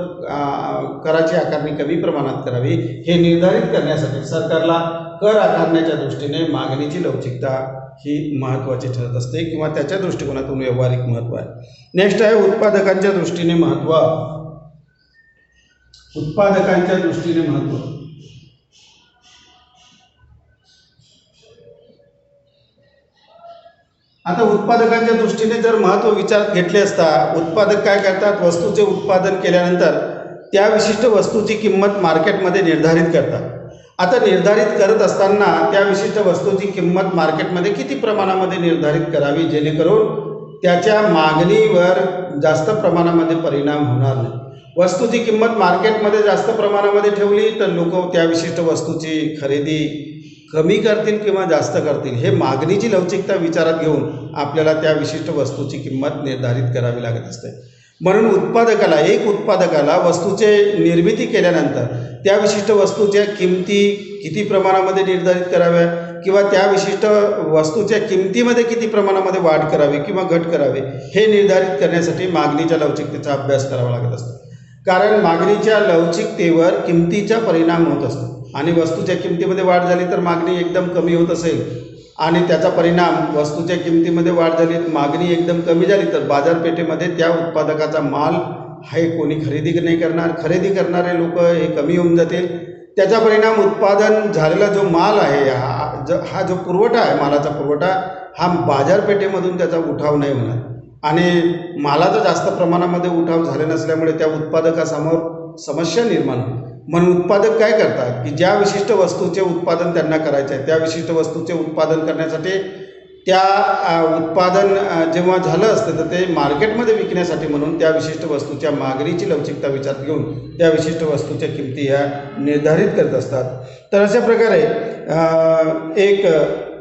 कराची आकारणी कमी प्रमाणात करावी हे निर्धारित करण्यासाठी सरकारला कर आकारण्याच्या दृष्टीने मागणीची लवचिकता ही महत्त्वाची ठरत असते किंवा त्याच्या दृष्टिकोनातून व्यावहारिक महत्त्व आहे. नेक्स्ट आहे उत्पादकांच्या दृष्टीने महत्त्व. उत्पादकांच्या दृष्टीने महत्त्व. आता उत्पादकांच्या दृष्टीने जर महत्त्व विचारात घेतले असता उत्पादक काय करतात, वस्तूचे उत्पादन केल्यानंतर त्या विशिष्ट वस्तूची किंमत मार्केटमध्ये निर्धारित करतात. आता निर्धारित करत असताना त्या विशिष्ट वस्तूची किंमत मार्केटमध्ये किती प्रमाणामध्ये निर्धारित करावी जेणेकरून त्याच्या मागणीवर जास्त प्रमाणामध्ये परिणाम होणार नाही. वस्तूची किंमत मार्केटमध्ये जास्त प्रमाणामध्ये ठेवली तर लोक त्या विशिष्ट वस्तूची खरेदी कमी करतील किंवा जास्त करतील. हे मागणीची लवचिकता विचारात घेऊन आपल्याला त्या विशिष्ट वस्तूची किंमत निर्धारित करावी लागत असते. म्हणून उत्पादकाला वस्तूचे निर्मिती केल्यानंतर त्या विशिष्ट वस्तूच्या किमती किती प्रमाणामध्ये निर्धारित कराव्या किंवा त्या विशिष्ट वस्तूच्या किमतीमध्ये किती प्रमाणामध्ये वाढ करावी किंवा घट करावी हे निर्धारित करण्यासाठी मागणीच्या लवचिकतेचा अभ्यास करावा लागत असतो. कारण मागणीच्या लवचिकतेवर किमतीचा परिणाम होत असतो आणि वस्तूच्या किमतीमध्ये वाढ झाली तर मागणी एकदम कमी होत असेल आणि त्याचा परिणाम वस्तूच्या किमतीमध्ये वाढ झाली, मागणी एकदम कमी झाली तर बाजारपेठेमध्ये त्या उत्पादकाचा माल हे कोणी खरेदी नाही करणार, खरेदी करणारे लोक हे कमी होऊन जातील. त्याचा परिणाम उत्पादन झालेला जो माल आहे हा जो पुरवठा आहे, मालाचा पुरवठा हा बाजारपेठेमधून त्याचा उठाव नाही होणार आणि मालाचा जास्त प्रमाणामध्ये उठाव झाले नसल्यामुळे त्या उत्पादकासमोर समस्या निर्माण होईल. म्हणून उत्पादक काय करतात की ज्या विशिष्ट वस्तूचे उत्पादन त्यांना करायचे आहे त्या विशिष्ट वस्तूचे उत्पादन करण्यासाठी त्या उत्पादन जेव्हा झालं असतं तर ते मार्केटमध्ये विकण्यासाठी म्हणून त्या विशिष्ट वस्तूच्या मागणीची लवचिकता विचारात घेऊन त्या विशिष्ट वस्तूच्या किमती ह्या निर्धारित करत असतात. तर अशा प्रकारे एक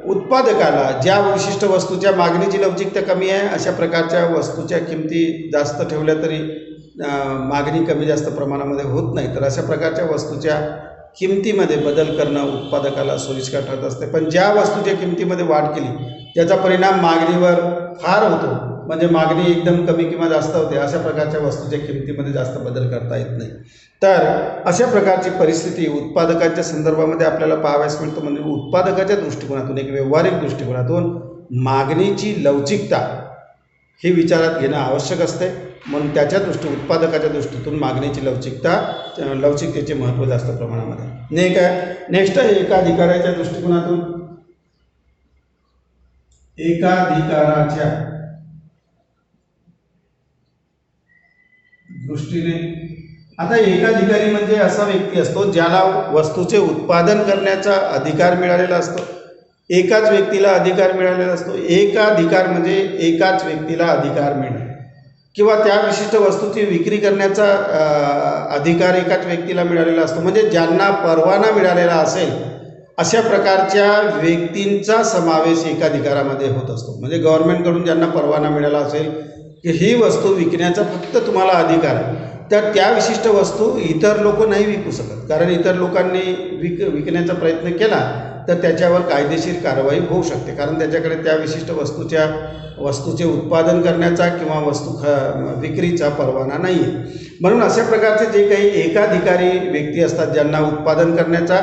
उत्पादकाला ज्या विशिष्ट वस्तूच्या मागणीची लवचिकता कमी आहे अशा प्रकारच्या वस्तूच्या किमती जास्त ठेवल्या तरी मागणी कमी जास्त प्रमाणामध्ये होत नाही. तर अशा प्रकारच्या वस्तूच्या किमतीमध्ये बदल करणं उत्पादकाला सोयीस्कर ठरत असते. पण ज्या वस्तूच्या किमतीमध्ये वाढ केली त्याचा परिणाम मागणीवर फार होतो, म्हणजे मागणी एकदम कमी किंवा जास्त होते, अशा प्रकारच्या वस्तूच्या किमतीमध्ये जास्त बदल करता येत नाही. तर अशा प्रकारची परिस्थिती उत्पादकांच्या संदर्भामध्ये आपल्याला पाहावयास मिळतो. म्हणजे उत्पादकाच्या दृष्टिकोनातून एक व्यावहारिक दृष्टिकोनातून मागणीची लवचिकता ही विचारात घेणं आवश्यक असते. म्हणून त्याच्या उत्पादकाच्या दृष्टीतून मागणीची लवचिकतेचे महत्त्व जास्त प्रमाणामध्ये. नेक्स्ट आहे एकाधिकाराच्या दृष्टिकोनातून. एकाधिकाराच्या दृष्टीने आता एकाधिकारी म्हणजे असा व्यक्ती असतो ज्याला वस्तूचे उत्पादन करण्याचा अधिकार मिळालेला असतो. एकाच व्यक्तीला अधिकार मिळालेला असतो. एकाधिकार म्हणजे एकाच व्यक्तीला अधिकार मिळणे किंवा त्या विशिष्ट वस्तूची विक्री करण्याचा अधिकार एकाच व्यक्तीला मिळालेला असतो. म्हणजे ज्यांना परवाना मिळालेला असेल अशा प्रकारच्या व्यक्तींचा समावेश एकाधिकारामध्ये होत असतो. म्हणजे गव्हर्नमेंटकडून ज्यांना परवाना मिळाला असेल की ही वस्तू विकण्याचा फक्त तुम्हाला अधिकार आहे, तर त्या विशिष्ट वस्तू इतर लोक नाही विकू शकत. कारण इतर लोकांनी विकण्याचा प्रयत्न केला तर त्याच्यावर कायदेशीर कारवाई होऊ शकते, कारण त्याच्याकडे त्या विशिष्ट वस्तूचे उत्पादन करण्याचा किंवा विक्रीचा परवाना नाही आहे. म्हणून अशा प्रकारचे जे काही एकाधिकारी व्यक्ती असतात ज्यांना उत्पादन करण्याचा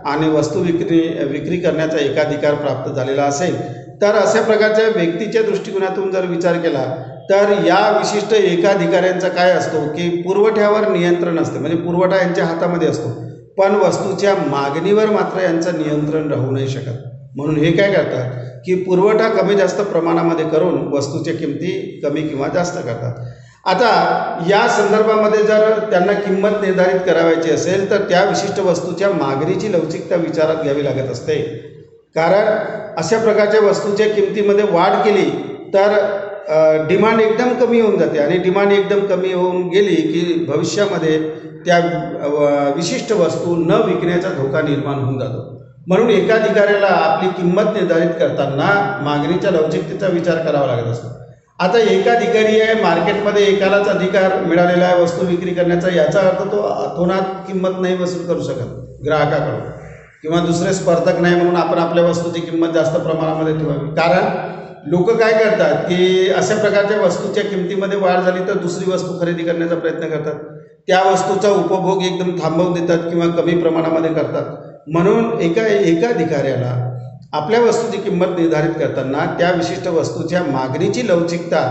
आणि वस्तू विक्री करण्याचा एकाधिकार प्राप्त झालेला असेल, तर अशा प्रकारच्या व्यक्तीच्या दृष्टिकोनातून जर विचार केला तर या विशिष्ट एकाधिकाऱ्यांचा काय असतो की पुरवठ्यावर नियंत्रण असते. म्हणजे पुरवठा यांच्या हातामध्ये असतो, पण वस्तूच्या मागणीवर मात्र यांचं नियंत्रण राहू नाही शकत. म्हणून हे काय करतात की पुरवठा कमी जास्त प्रमाणामध्ये करून वस्तूच्या किमती कमी किंवा जास्त करतात. आता या संदर्भामध्ये जर त्यांना किंमत निर्धारित करायची असेल तर त्या विशिष्ट वस्तूच्या मागणीची लवचिकता विचारात घ्यावी लागत असते. कारण अशा प्रकारच्या वस्तूच्या किमतीमध्ये वाढ केली तर डिमांड एकदम कमी होऊन जाते आणि डिमांड एकदम कमी होऊन गेली की भविष्यामध्ये त्या विशिष्ट वस्तू न विकण्याचा धोका निर्माण होऊन जातो. म्हणून एकाधिकाऱ्याला आपली किंमत निर्धारित करताना मागणीच्या लवचिकतेचा विचार करावा लागत असतो. आता एकाधिकारी आहे, मार्केटमध्ये एकालाच अधिकार मिळालेला आहे वस्तू विक्री करण्याचा, याचा अर्थ तो अतोनात किंमत नाही वसूल करू शकत ग्राहकाकडून किंवा दुसरे स्पर्धक नाही म्हणून आपण आपल्या वस्तूची किंमत जास्त प्रमाणामध्ये ठेवावी. कारण लोक काय करतात की अशा प्रकारच्या वस्तूच्या किमतीमध्ये वाढ झाली तर दुसरी वस्तू खरेदी करण्याचा प्रयत्न करतात, त्या वस्तूचा उपभोग एकदम थांबवून देतात किंवा कमी प्रमाणामध्ये करतात. म्हणून एकाधिकाऱ्याला आपल्या वस्तूची किंमत निर्धारित करताना त्या विशिष्ट वस्तूच्या मागणीची लवचिकता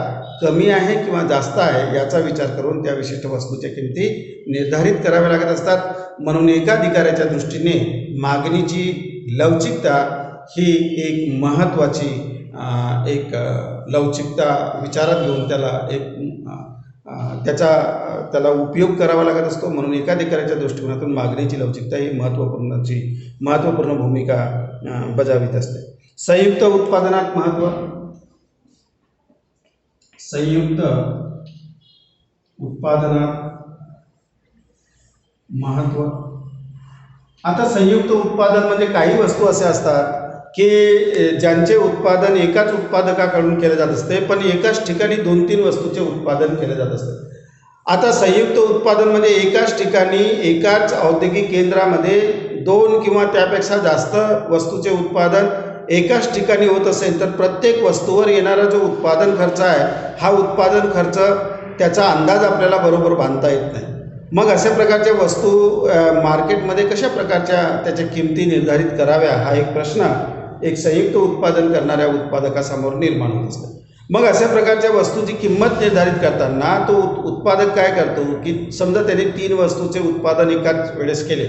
कमी आहे किंवा जास्त आहे याचा विचार करून त्या विशिष्ट वस्तूच्या किमती निर्धारित कराव्या लागत असतात. म्हणून एकाधिकाऱ्याच्या दृष्टीने मागणीची लवचिकता ही एक महत्त्वाची लवचिकता विचारात घेऊन त्याला उपयोग करावा लागत असतो. म्हणून एकाधिकाऱ्याच्या दृष्टिकोनातून मागणीची लवचिकता ही महत्त्वपूर्ण भूमिका बजावित असते. संयुक्त उत्पादनात महत्त्व. संयुक्त उत्पादनात महत्त्व. आता संयुक्त उत्पादन म्हणजे काही वस्तू असे असतात की ज्यांचे उत्पादन एकाच उत्पादकाकडून केले जात असते, पण एकाच ठिकाणी 2-3 वस्तूचे उत्पादन केले जात असते. आता संयुक्त उत्पादन म्हणजे एकाच ठिकाणी एकाच औद्योगिक केंद्रामध्ये 2 किंवा त्यापेक्षा जास्त वस्तूचे उत्पादन एकाच ठिकाणी होत असेल तर प्रत्येक वस्तूवर येणारा जो उत्पादन खर्च आहे हा उत्पादन खर्च त्याचा अंदाज आपल्याला बरोबर बांधता येत नाही. मग अशा प्रकारच्या वस्तू मार्केटमध्ये कशा प्रकारच्या त्याच्या किमती निर्धारित कराव्या हा एक प्रश्न एक संयुक्त उत्पादन करणाऱ्या उत्पादकासमोर निर्माण होत असतो. मग अशा प्रकारच्या वस्तूची किंमत निर्धारित करताना तो उत्पादक काय करतो की समजा त्याने 3 वस्तूचे उत्पादन एकाच वेळेस केले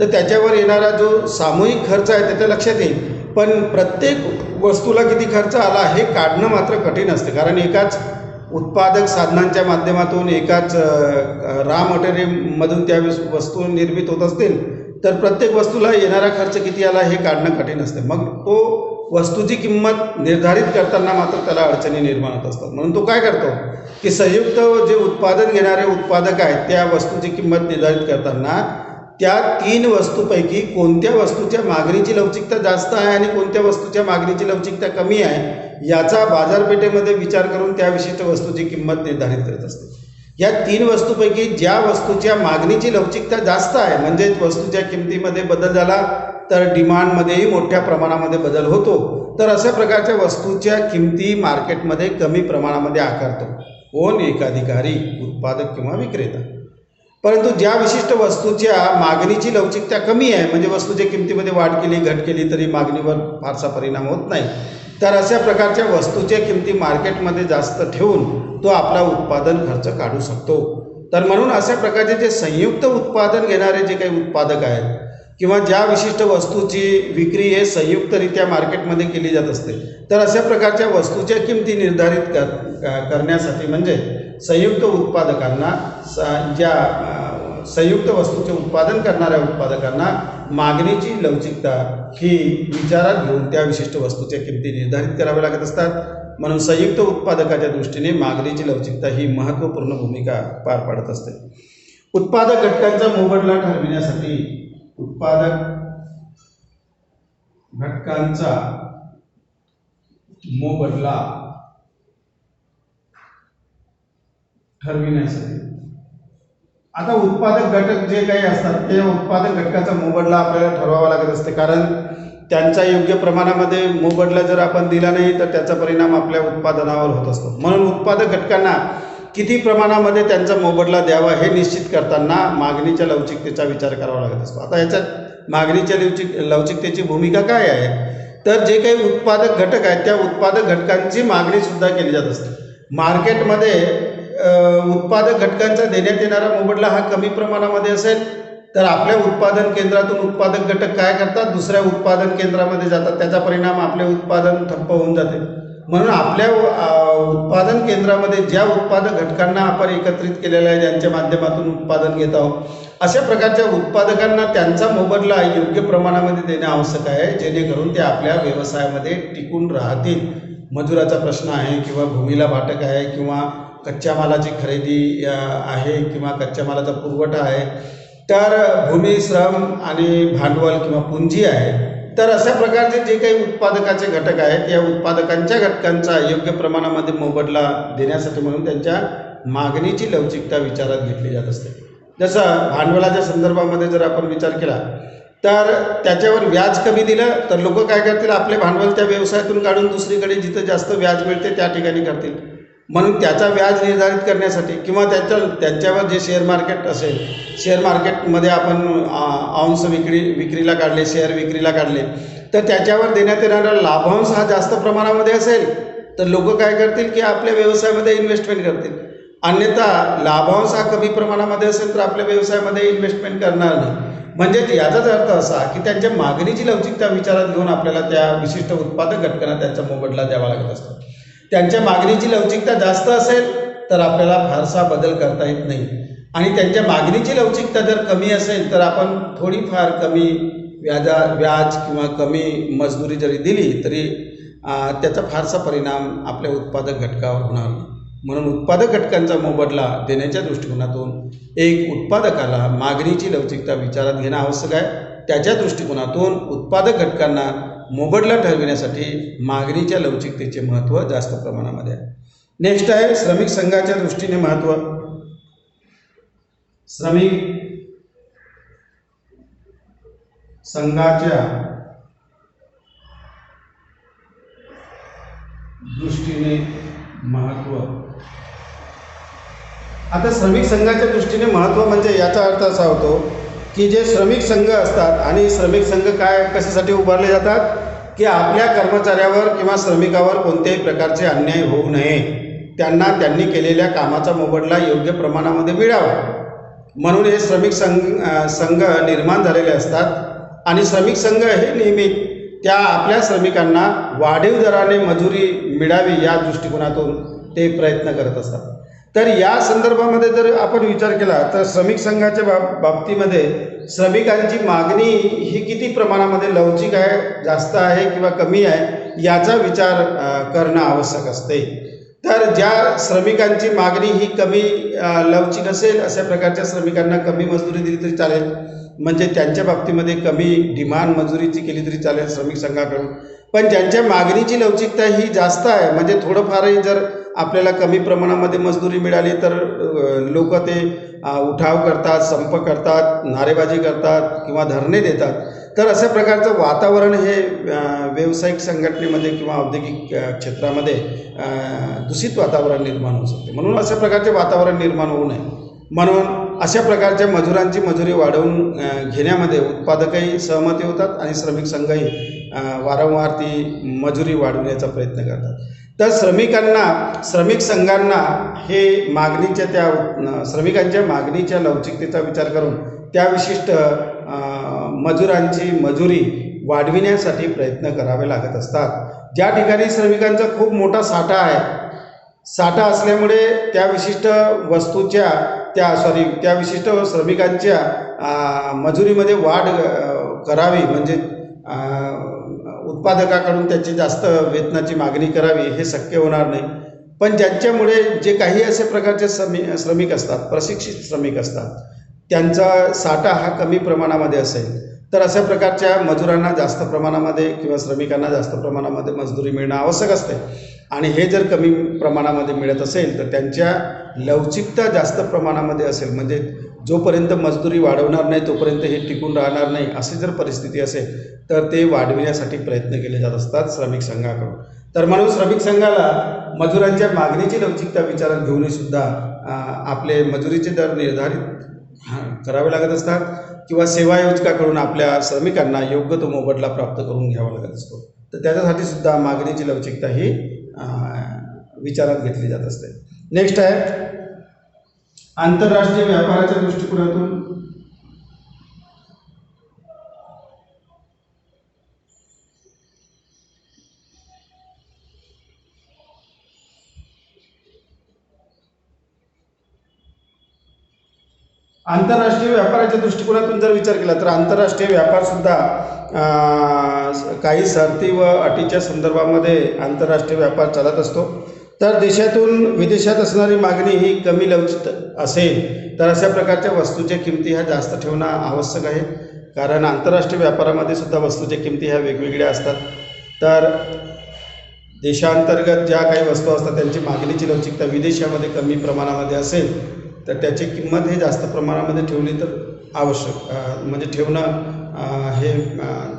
तर त्याच्यावर येणारा जो सामूहिक खर्च आहे त्याच्या लक्षात येईल, पण प्रत्येक वस्तूला किती खर्च आला हे काढणं मात्र कठीण असते. कारण एकाच उत्पादक साधनांच्या माध्यमातून एकाच रॉ मटेरियलमधून त्या वस्तू निर्मित होत असतील तर प्रत्येक वस्तूला येणारा खर्च किती आला हे काढणं कठीण असते. मग तो वस्तूची किंमत निर्धारित करताना मात्र त्याला अडचणी निर्माण होत असतात. म्हणून तो काय करतो की संयुक्त जे उत्पादन घेणारे उत्पादक आहेत त्या वस्तूची किंमत निर्धारित करताना त्या 3 वस्तूपैकी कोणत्या वस्तूच्या मागणीची लवचिकता जास्त आहे आणि कोणत्या वस्तूच्या मागणीची लवचिकता कमी आहे याचा बाजारपेठेमध्ये विचार करून त्या विशिष्ट वस्तूची किंमत निर्धारित करत असते. या 3 वस्तूपैकी ज्या वस्तूच्या मागणीची लवचिकता जास्त आहे म्हणजे वस्तूच्या किमतीमध्ये बदल झाला तर डिमांडमध्येही मोठ्या प्रमाणामध्ये बदल होतो, तर अशा प्रकारच्या वस्तूच्या किमती मार्केटमध्ये कमी प्रमाणामध्ये आकारतो कोण? एकाधिकारी, उत्पादक किंवा विक्रेता. परंतु ज्या विशिष्ट वस्तूच्या मागणीची लवचिकता कमी आहे म्हणजे वस्तूच्या किमतीमध्ये वाढ केली घट केली तरी मागणीवर फारसा परिणाम होत नाही, तर अशा प्रकारच्या वस्तूच्या किमती मार्केटमध्ये जास्त ठेवून तो आपला उत्पादन खर्च काढू शकतो. तर म्हणून अशा प्रकारचे जे संयुक्त उत्पादन घेणारे जे काही उत्पादक आहेत किंवा ज्या विशिष्ट वस्तूची विक्री हे संयुक्तरित्या मार्केटमध्ये केली जात असते तर अशा प्रकारच्या वस्तूच्या किमती निर्धारित करण्यासाठी म्हणजे संयुक्त उत्पादकांना ज्या संयुक्त वस्तूचे उत्पादन करणाऱ्या उत्पादकांना मागणीची लवचिकता ही विचारात घेऊन त्या विशिष्ट वस्तूच्या किमती निर्धारित कराव्या लागत असतात. म्हणून संयुक्त उत्पादकाच्या दृष्टीने मागणीची लवचिकता ही महत्त्वपूर्ण भूमिका पार पाडत असते. उत्पादक घटकांचा मोबदला ठरविण्यासाठी उत्पादक घटकांचा मोबदला ठरविण्यासाठी आता उत्पादक घटक जे काही असतात ते उत्पादक घटकाचा मोबदला आपल्याला ठरवावा लागत असते. कारण त्यांच्या योग्य प्रमाणामध्ये मोबदला जर आपण दिला नाही तर त्याचा परिणाम आपल्या उत्पादनावर होत असतो. म्हणून उत्पादक घटकांना किती प्रमाणामध्ये त्यांचा मोबदला द्यावा हे निश्चित करताना मागणीच्या लवचिकतेचा विचार करावा लागत असतो. आता याच्यात मागणीच्या लवचिकतेची भूमिका काय आहे तर जे काही उत्पादक घटक आहेत त्या उत्पादक घटकांची मागणीसुद्धा केली जात असते. मार्केटमध्ये उत्पादक घटकांचा देण्यात येणारा मोबदला हा कमी प्रमाणामध्ये असेल तर आपल्या उत्पादन केंद्रातून उत्पादक घटक काय करतात दुसऱ्या उत्पादन केंद्रामध्ये जातात, त्याचा परिणाम आपले उत्पादन ठप्प होऊन जाते. म्हणून आपल्या उत्पादन केंद्रामध्ये ज्या उत्पादक घटकांना आपण एकत्रित केलेलं आहे ज्यांच्या माध्यमातून उत्पादन घेत आहोत अशा प्रकारच्या उत्पादकांना त्यांचा मोबदला योग्य प्रमाणामध्ये देणे आवश्यक आहे जेणेकरून ते आपल्या व्यवसायामध्ये टिकून राहतील. मजुराचा प्रश्न आहे किंवा भूमीला भाटक आहे किंवा कच्च्या मालाची खरेदी आहे किंवा कच्च्या मालाचा पुरवठा आहे तर भूमी श्रम आणि भांडवल किंवा पुंजी आहे. तर अशा प्रकारचे जे काही उत्पादकाचे घटक आहेत या उत्पादकांच्या घटकांचा योग्य प्रमाणामध्ये मोबदला देण्यासाठी म्हणून त्यांच्या मागणीची लवचिकता विचारात घेतली जात असते. जसं भांडवलाच्या संदर्भामध्ये जर आपण विचार केला तर त्याच्यावर व्याज कमी दिलं तर लोक काय करतील आपले भांडवल त्या व्यवसायातून काढून दुसरीकडे जिथं जास्त व्याज मिळते त्या ठिकाणी करतील. म्हणून त्याचा व्याज निर्धारित करण्यासाठी किंवा त्यांच्यावर जे शेअर मार्केट असेल शेअर मार्केटमध्ये आपण अंश विक्रीला काढले शेअर विक्रीला काढले तर त्याच्यावर देण्यात येणारा लाभांश हा जास्त प्रमाणामध्ये असेल तर लोक काय करतील की आपल्या व्यवसायामध्ये इन्व्हेस्टमेंट करतील. अन्यथा लाभांश हा कमी प्रमाणामध्ये असेल तर आपल्या व्यवसायामध्ये इन्व्हेस्टमेंट करणार नाही. म्हणजे याचाच अर्थ असा की त्यांच्या मागणीची लवचिकता विचारात घेऊन आपल्याला त्या विशिष्ट उत्पादक घटकांना त्यांचा मोबदला द्यावा लागत असतो. त्यांच्या मागणीची लवचिकता जास्त असेल तर आपल्याला फारसा बदल करता येत नाही, आणि त्यांच्या मागणीची लवचिकता जर कमी असेल तर आपण थोडीफार कमी व्याज किंवा कमी मजदुरी जरी दिली तरी त्याचा फारसा परिणाम आपल्या उत्पादक घटकावर होणार नाही. म्हणून उत्पादक घटकांचा मोबदला देण्याच्या दृष्टिकोनातून एक उत्पादकाला मागणीची लवचिकता विचारात घेणं आवश्यक आहे. त्याच्या दृष्टिकोनातून उत्पादक घटकांना मोबदला ठरविण्यासाठी मागणीच्या लवचिकतेचे महत्त्व जास्त प्रमाणामध्ये आहे. नेक्स्ट आहे श्रमिक संघाच्या दृष्टीने महत्त्व. श्रमिक संघाच्या दृष्टीने महत्त्व. आता श्रमिक संघाच्या दृष्टीने महत्त्व म्हणजे याचा अर्थ असा होतो की जे श्रमिक संघ असतात, आणि श्रमिक संघ कशासाठी उभारले जातात की आपल्या कर्मचाऱ्यावर किंवा श्रमिकावर कोणत्याही प्रकारचे अन्याय होऊ नये, त्यांनी केलेल्या कामाचा मोबदला योग्य प्रमाणामध्ये मिळावा म्हणून हे श्रमिक संघ निर्माण झालेले असतात. आणि श्रमिक संघ हे नेहमी त्या आपल्या श्रमिकांना वाढीव दराने मजुरी मिळावी या दृष्टिकोनातून ते प्रयत्न करत असतात. तर या संदर्भामध्ये जर आपण विचार केला तर श्रमिक संघाच्या बाबतीमध्ये श्रमिकांची मागणी ही किती प्रमाणामध्ये लवचिक आहे, जास्त आहे किंवा कमी आहे याचा विचार करणं आवश्यक असते. तर ज्या श्रमिकांची मागणी ही कमी लवचिक असेल अशा प्रकारच्या श्रमिकांना कमी मजुरी दिली तरी चालेल, म्हणजे त्यांच्या बाबतीमध्ये कमी डिमांड मजुरीची केली तरी चालेल श्रमिक संघाकडून. पण ज्यांच्या मागणीची लवचिकता ही जास्त आहे, म्हणजे थोडंफारही जर आपल्याला कमी प्रमाणामध्ये मजदुरी मिळाली तर लोक ते उठाव करतात, संप करतात, नारेबाजी करतात किंवा धरणे देतात. तर अशा प्रकारचं वातावरण हे व्यावसायिक संघटनेमध्ये किंवा औद्योगिक क्षेत्रामध्ये दूषित वातावरण निर्माण होऊ शकते. म्हणून अशा प्रकारचे वातावरण निर्माण होऊ नये म्हणून अशा प्रकारच्या मजुरांची मजुरी वाढवून घेण्यामध्ये उत्पादकही सहमती होतात आणि श्रमिक संघही वारंवार ती मजुरी वाढवण्याचा प्रयत्न करतात. तर श्रमिक संघांना हे श्रमिकांच्या मागणीच्या लवचिकतेचा विचार करून त्या विशिष्ट मजुरांची मजुरी वाढविण्यासाठी प्रयत्न करावे लागत असतात. ज्या ठिकाणी श्रमिकांचा खूप मोठा साठा असल्यामुळे त्या विशिष्ट वस्तूच्या त्या विशिष्ट श्रमिकांच्या मजुरीमध्ये वाढ करावी, म्हणजे उत्पादकाकडून त्याची जास्त वेतनाची मागणी करावी हे शक्य होणार नाही. पण ज्यांच्यामुळे जे काही असे प्रकारचे श्रमिक असतात, प्रशिक्षित श्रमिक असतात, त्यांचा साठा हा कमी प्रमाणामध्ये असेल तर अशा प्रकारच्या मजुरांना जास्त प्रमाणामध्ये किंवा श्रमिकांना जास्त प्रमाणामध्ये मजदुरी मिळणं आवश्यक असते. आणि हे जर कमी प्रमाणामध्ये मिळत असेल तर त्यांच्या लवचिकता जास्त प्रमाणामध्ये असेल, म्हणजे जोपर्यंत मजदुरी वाढवणार नाही तोपर्यंत हे टिकून राहणार नाही अशी जर परिस्थिती असेल तर ते वाढविण्यासाठी प्रयत्न केले जात असतात श्रमिक संघाकडून. तर म्हणून श्रमिक संघाला मजुरांच्या मागणीची लवचिकता विचारात घेऊनही सुद्धा आपले मजुरीचे दर निर्धारित करावे लागत असतात किंवा सेवा आयोजकाकडून आपल्या श्रमिकांना योग्य तो मोबदला प्राप्त करून घ्यावा लागत असतो. तर त्याच्यासाठी सुद्धा मागणीची लवचिकता ही विचारात घेतली जात असते. नेक्स्ट आहे आंतरराष्ट्रीय व्यापाराच्या दृष्टिकोनातून. आंतरराष्ट्रीय व्यापाराच्या दृष्टिकोनातून जर विचार केला तर आंतरराष्ट्रीय व्यापारसुद्धा काही शर्ती व अटीच्या संदर्भामध्ये आंतरराष्ट्रीय व्यापार चालत असतो. तर देशातून विदेशात असणारी मागणी ही कमी लवचिक असेल तर अशा प्रकारच्या वस्तूच्या किमती ह्या जास्त ठेवणं आवश्यक आहे, कारण आंतरराष्ट्रीय व्यापारामध्ये सुद्धा वस्तूच्या किमती ह्या वेगवेगळ्या असतात. तर देशांतर्गत ज्या काही वस्तू असतात त्यांची मागणीची लवचिकता विदेशामध्ये कमी प्रमाणामध्ये असेल तर त्याची किंमत ही जास्त प्रमाणामध्ये ठेवली तर आवश्यक, म्हणजे ठेवणं हे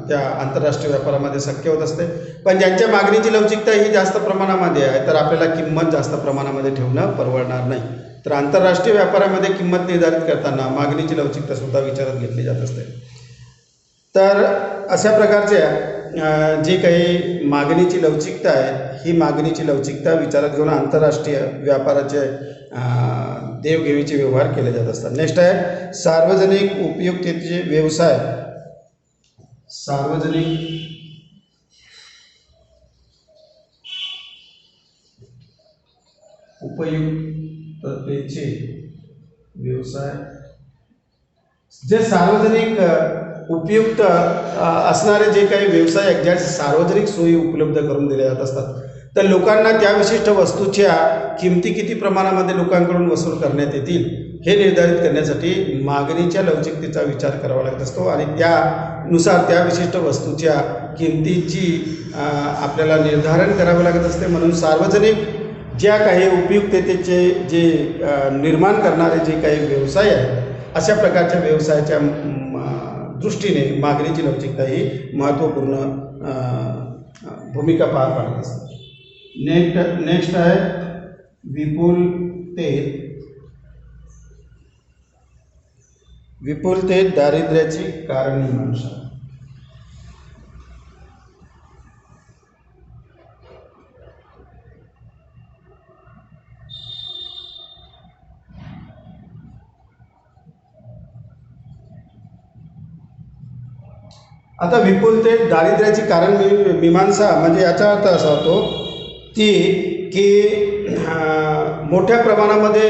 त्या आंतरराष्ट्रीय व्यापारामध्ये शक्य होत असते. पण ज्यांच्या मागणीची लवचिकता ही जास्त प्रमाणामध्ये आहे तर आपल्याला किंमत जास्त प्रमाणामध्ये ठेवणं परवडणार नाही. तर आंतरराष्ट्रीय व्यापारामध्ये किंमत निर्धारित करताना मागणीची लवचिकता सुद्धा विचारात घेतली जात असते. तर अशा प्रकारच्या जे काही मागणीची लवचिकता आहे, ही मागणीची लवचिकता विचारात घेऊन आंतरराष्ट्रीय व्यापाराचे देवघेवीचे व्यवहार केले जात असतात. नेक्स्ट आहे सार्वजनिक उपयुक्ततेचे व्यवसाय. सार्वजनिक उपयुक्ततेचे व्यवसाय. जे सार्वजनिक उपयुक्त असणारे जे काही व्यवसाय आहेत, ज्या सार्वजनिक सोयी उपलब्ध करून दिल्या जात असतात, तर लोकांना त्या विशिष्ट वस्तूच्या किमती किती प्रमाणामध्ये लोकांकडून वसूल करण्यात येतील हे निर्धारित करण्यासाठी मागणीच्या लवचिकतेचा विचार करावा लागत असतो आणि त्यानुसार त्या विशिष्ट वस्तूच्या किमतीची आपल्याला निर्धारण करावं लागत असते. म्हणून सार्वजनिक ज्या काही उपयुक्ततेचे जे निर्माण करणारे जे काही व्यवसाय आहेत, अशा प्रकारच्या व्यवसायाच्या दृष्टीने मागणीची लवचिकता ही महत्त्वपूर्ण भूमिका पार पाडत असते. नेक्स्ट आहे विपुलतेत दारिद्र्याची कारणमीमांसा. आता विपुलतेत दारिद्र्याची कारणमीमांसा म्हणजे याचा अर्थ असा होतो की मोठ्या प्रमाणामध्ये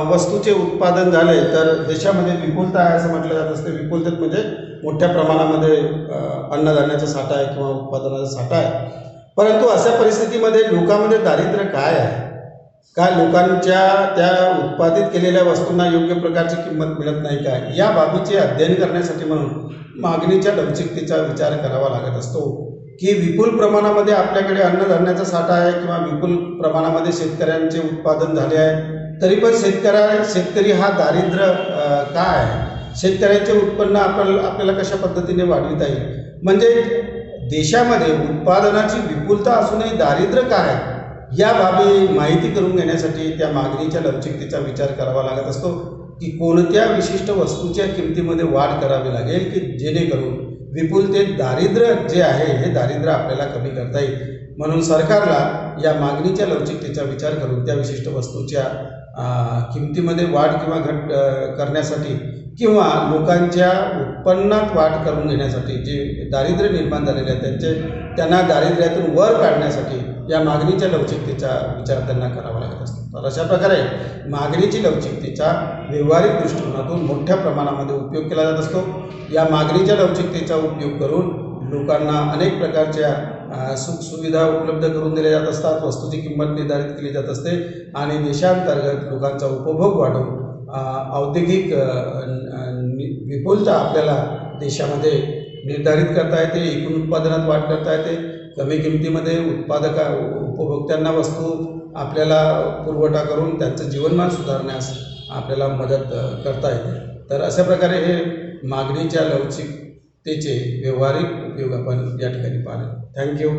वस्तूचे उत्पादन झाले तर देशामध्ये विपुलता आहे असं म्हटलं जात असते. विपुलतेत म्हणजे मोठ्या प्रमाणामध्ये अन्नधान्याचा साठा आहे किंवा उत्पादनाचा साठा आहे. परंतु अशा परिस्थितीमध्ये लोकांमध्ये दारिद्र्य काय आहे, काय लोकांच्या त्या उत्पादित केलेल्या वस्तूंना योग्य प्रकारची किंमत मिळत नाही काय, या बाबीचे अध्ययन करण्यासाठी म्हणून मागणीच्या लवचिकतेचा विचार करावा लागत असतो. की विपुल प्रमाणामध्ये आपल्याकडे अन्नधान्याचा साठा आहे किंवा विपुल प्रमाणामध्ये शेतकऱ्यांचे उत्पादन झाले आहे, तरी पण शेतकरी हा दारिद्र्य काय आहे, शेतकऱ्यांचे उत्पन्न आपल्याला कशा पद्धतीने वाढविता येईल. म्हणजे देशामध्ये उत्पादनाची विपुलता असूनही दारिद्र्य काय आहे या बाबी माहिती करून घेण्यासाठी त्या मागणीच्या लवचिकतेचा विचार करावा लागत असतो. की कोणत्या विशिष्ट वस्तूच्या किमतीमध्ये वाढ करावी लागेल की जेणेकरून विपुलतेत दारिद्र्य जे आहे हे दारिद्र्य आपल्याला कमी करता येईल. म्हणून सरकारला या मागणीच्या लवचिकतेचा विचार करून त्या विशिष्ट वस्तूच्या किमतीमध्ये वाढ किंवा घट करण्यासाठी किंवा लोकांच्या उत्पन्नात वाढ करून घेण्यासाठी जे दारिद्र्य निर्माण झालेले आहे त्यांना दारिद्र्यातून वर काढण्यासाठी या मागणीच्या लवचिकतेचा विचार त्यांना करावा लागत असतो. तर अशा प्रकारे मागणीची लवचिकतेचा व्यावहारिक दृष्टिकोनातून मोठ्या प्रमाणामध्ये उपयोग केला जात असतो. या मागणीच्या लवचिकतेचा उपयोग करून लोकांना अनेक प्रकारच्या सुखसुविधा उपलब्ध करून दिल्या जात असतात, वस्तूची किंमत निर्धारित केली जात असते आणि देशांतर्गत लोकांचा उपभोग वाढवून औद्योगिक विपुलता आपल्याला देशामध्ये निर्धारित करता येते, एकूण उत्पादनात वाढ करता येते, कमी किमतीमध्ये उपभोक्त्यांना वस्तू आपल्याला पुरवठा करून त्यांचं जीवनमान सुधारण्यास आपल्याला मदत करता येते. तर अशा प्रकारे हे मागणीच्या लवचिकतेचे व्यावहारिक उपयोग आपण या ठिकाणी पाहिले. थँक्यू.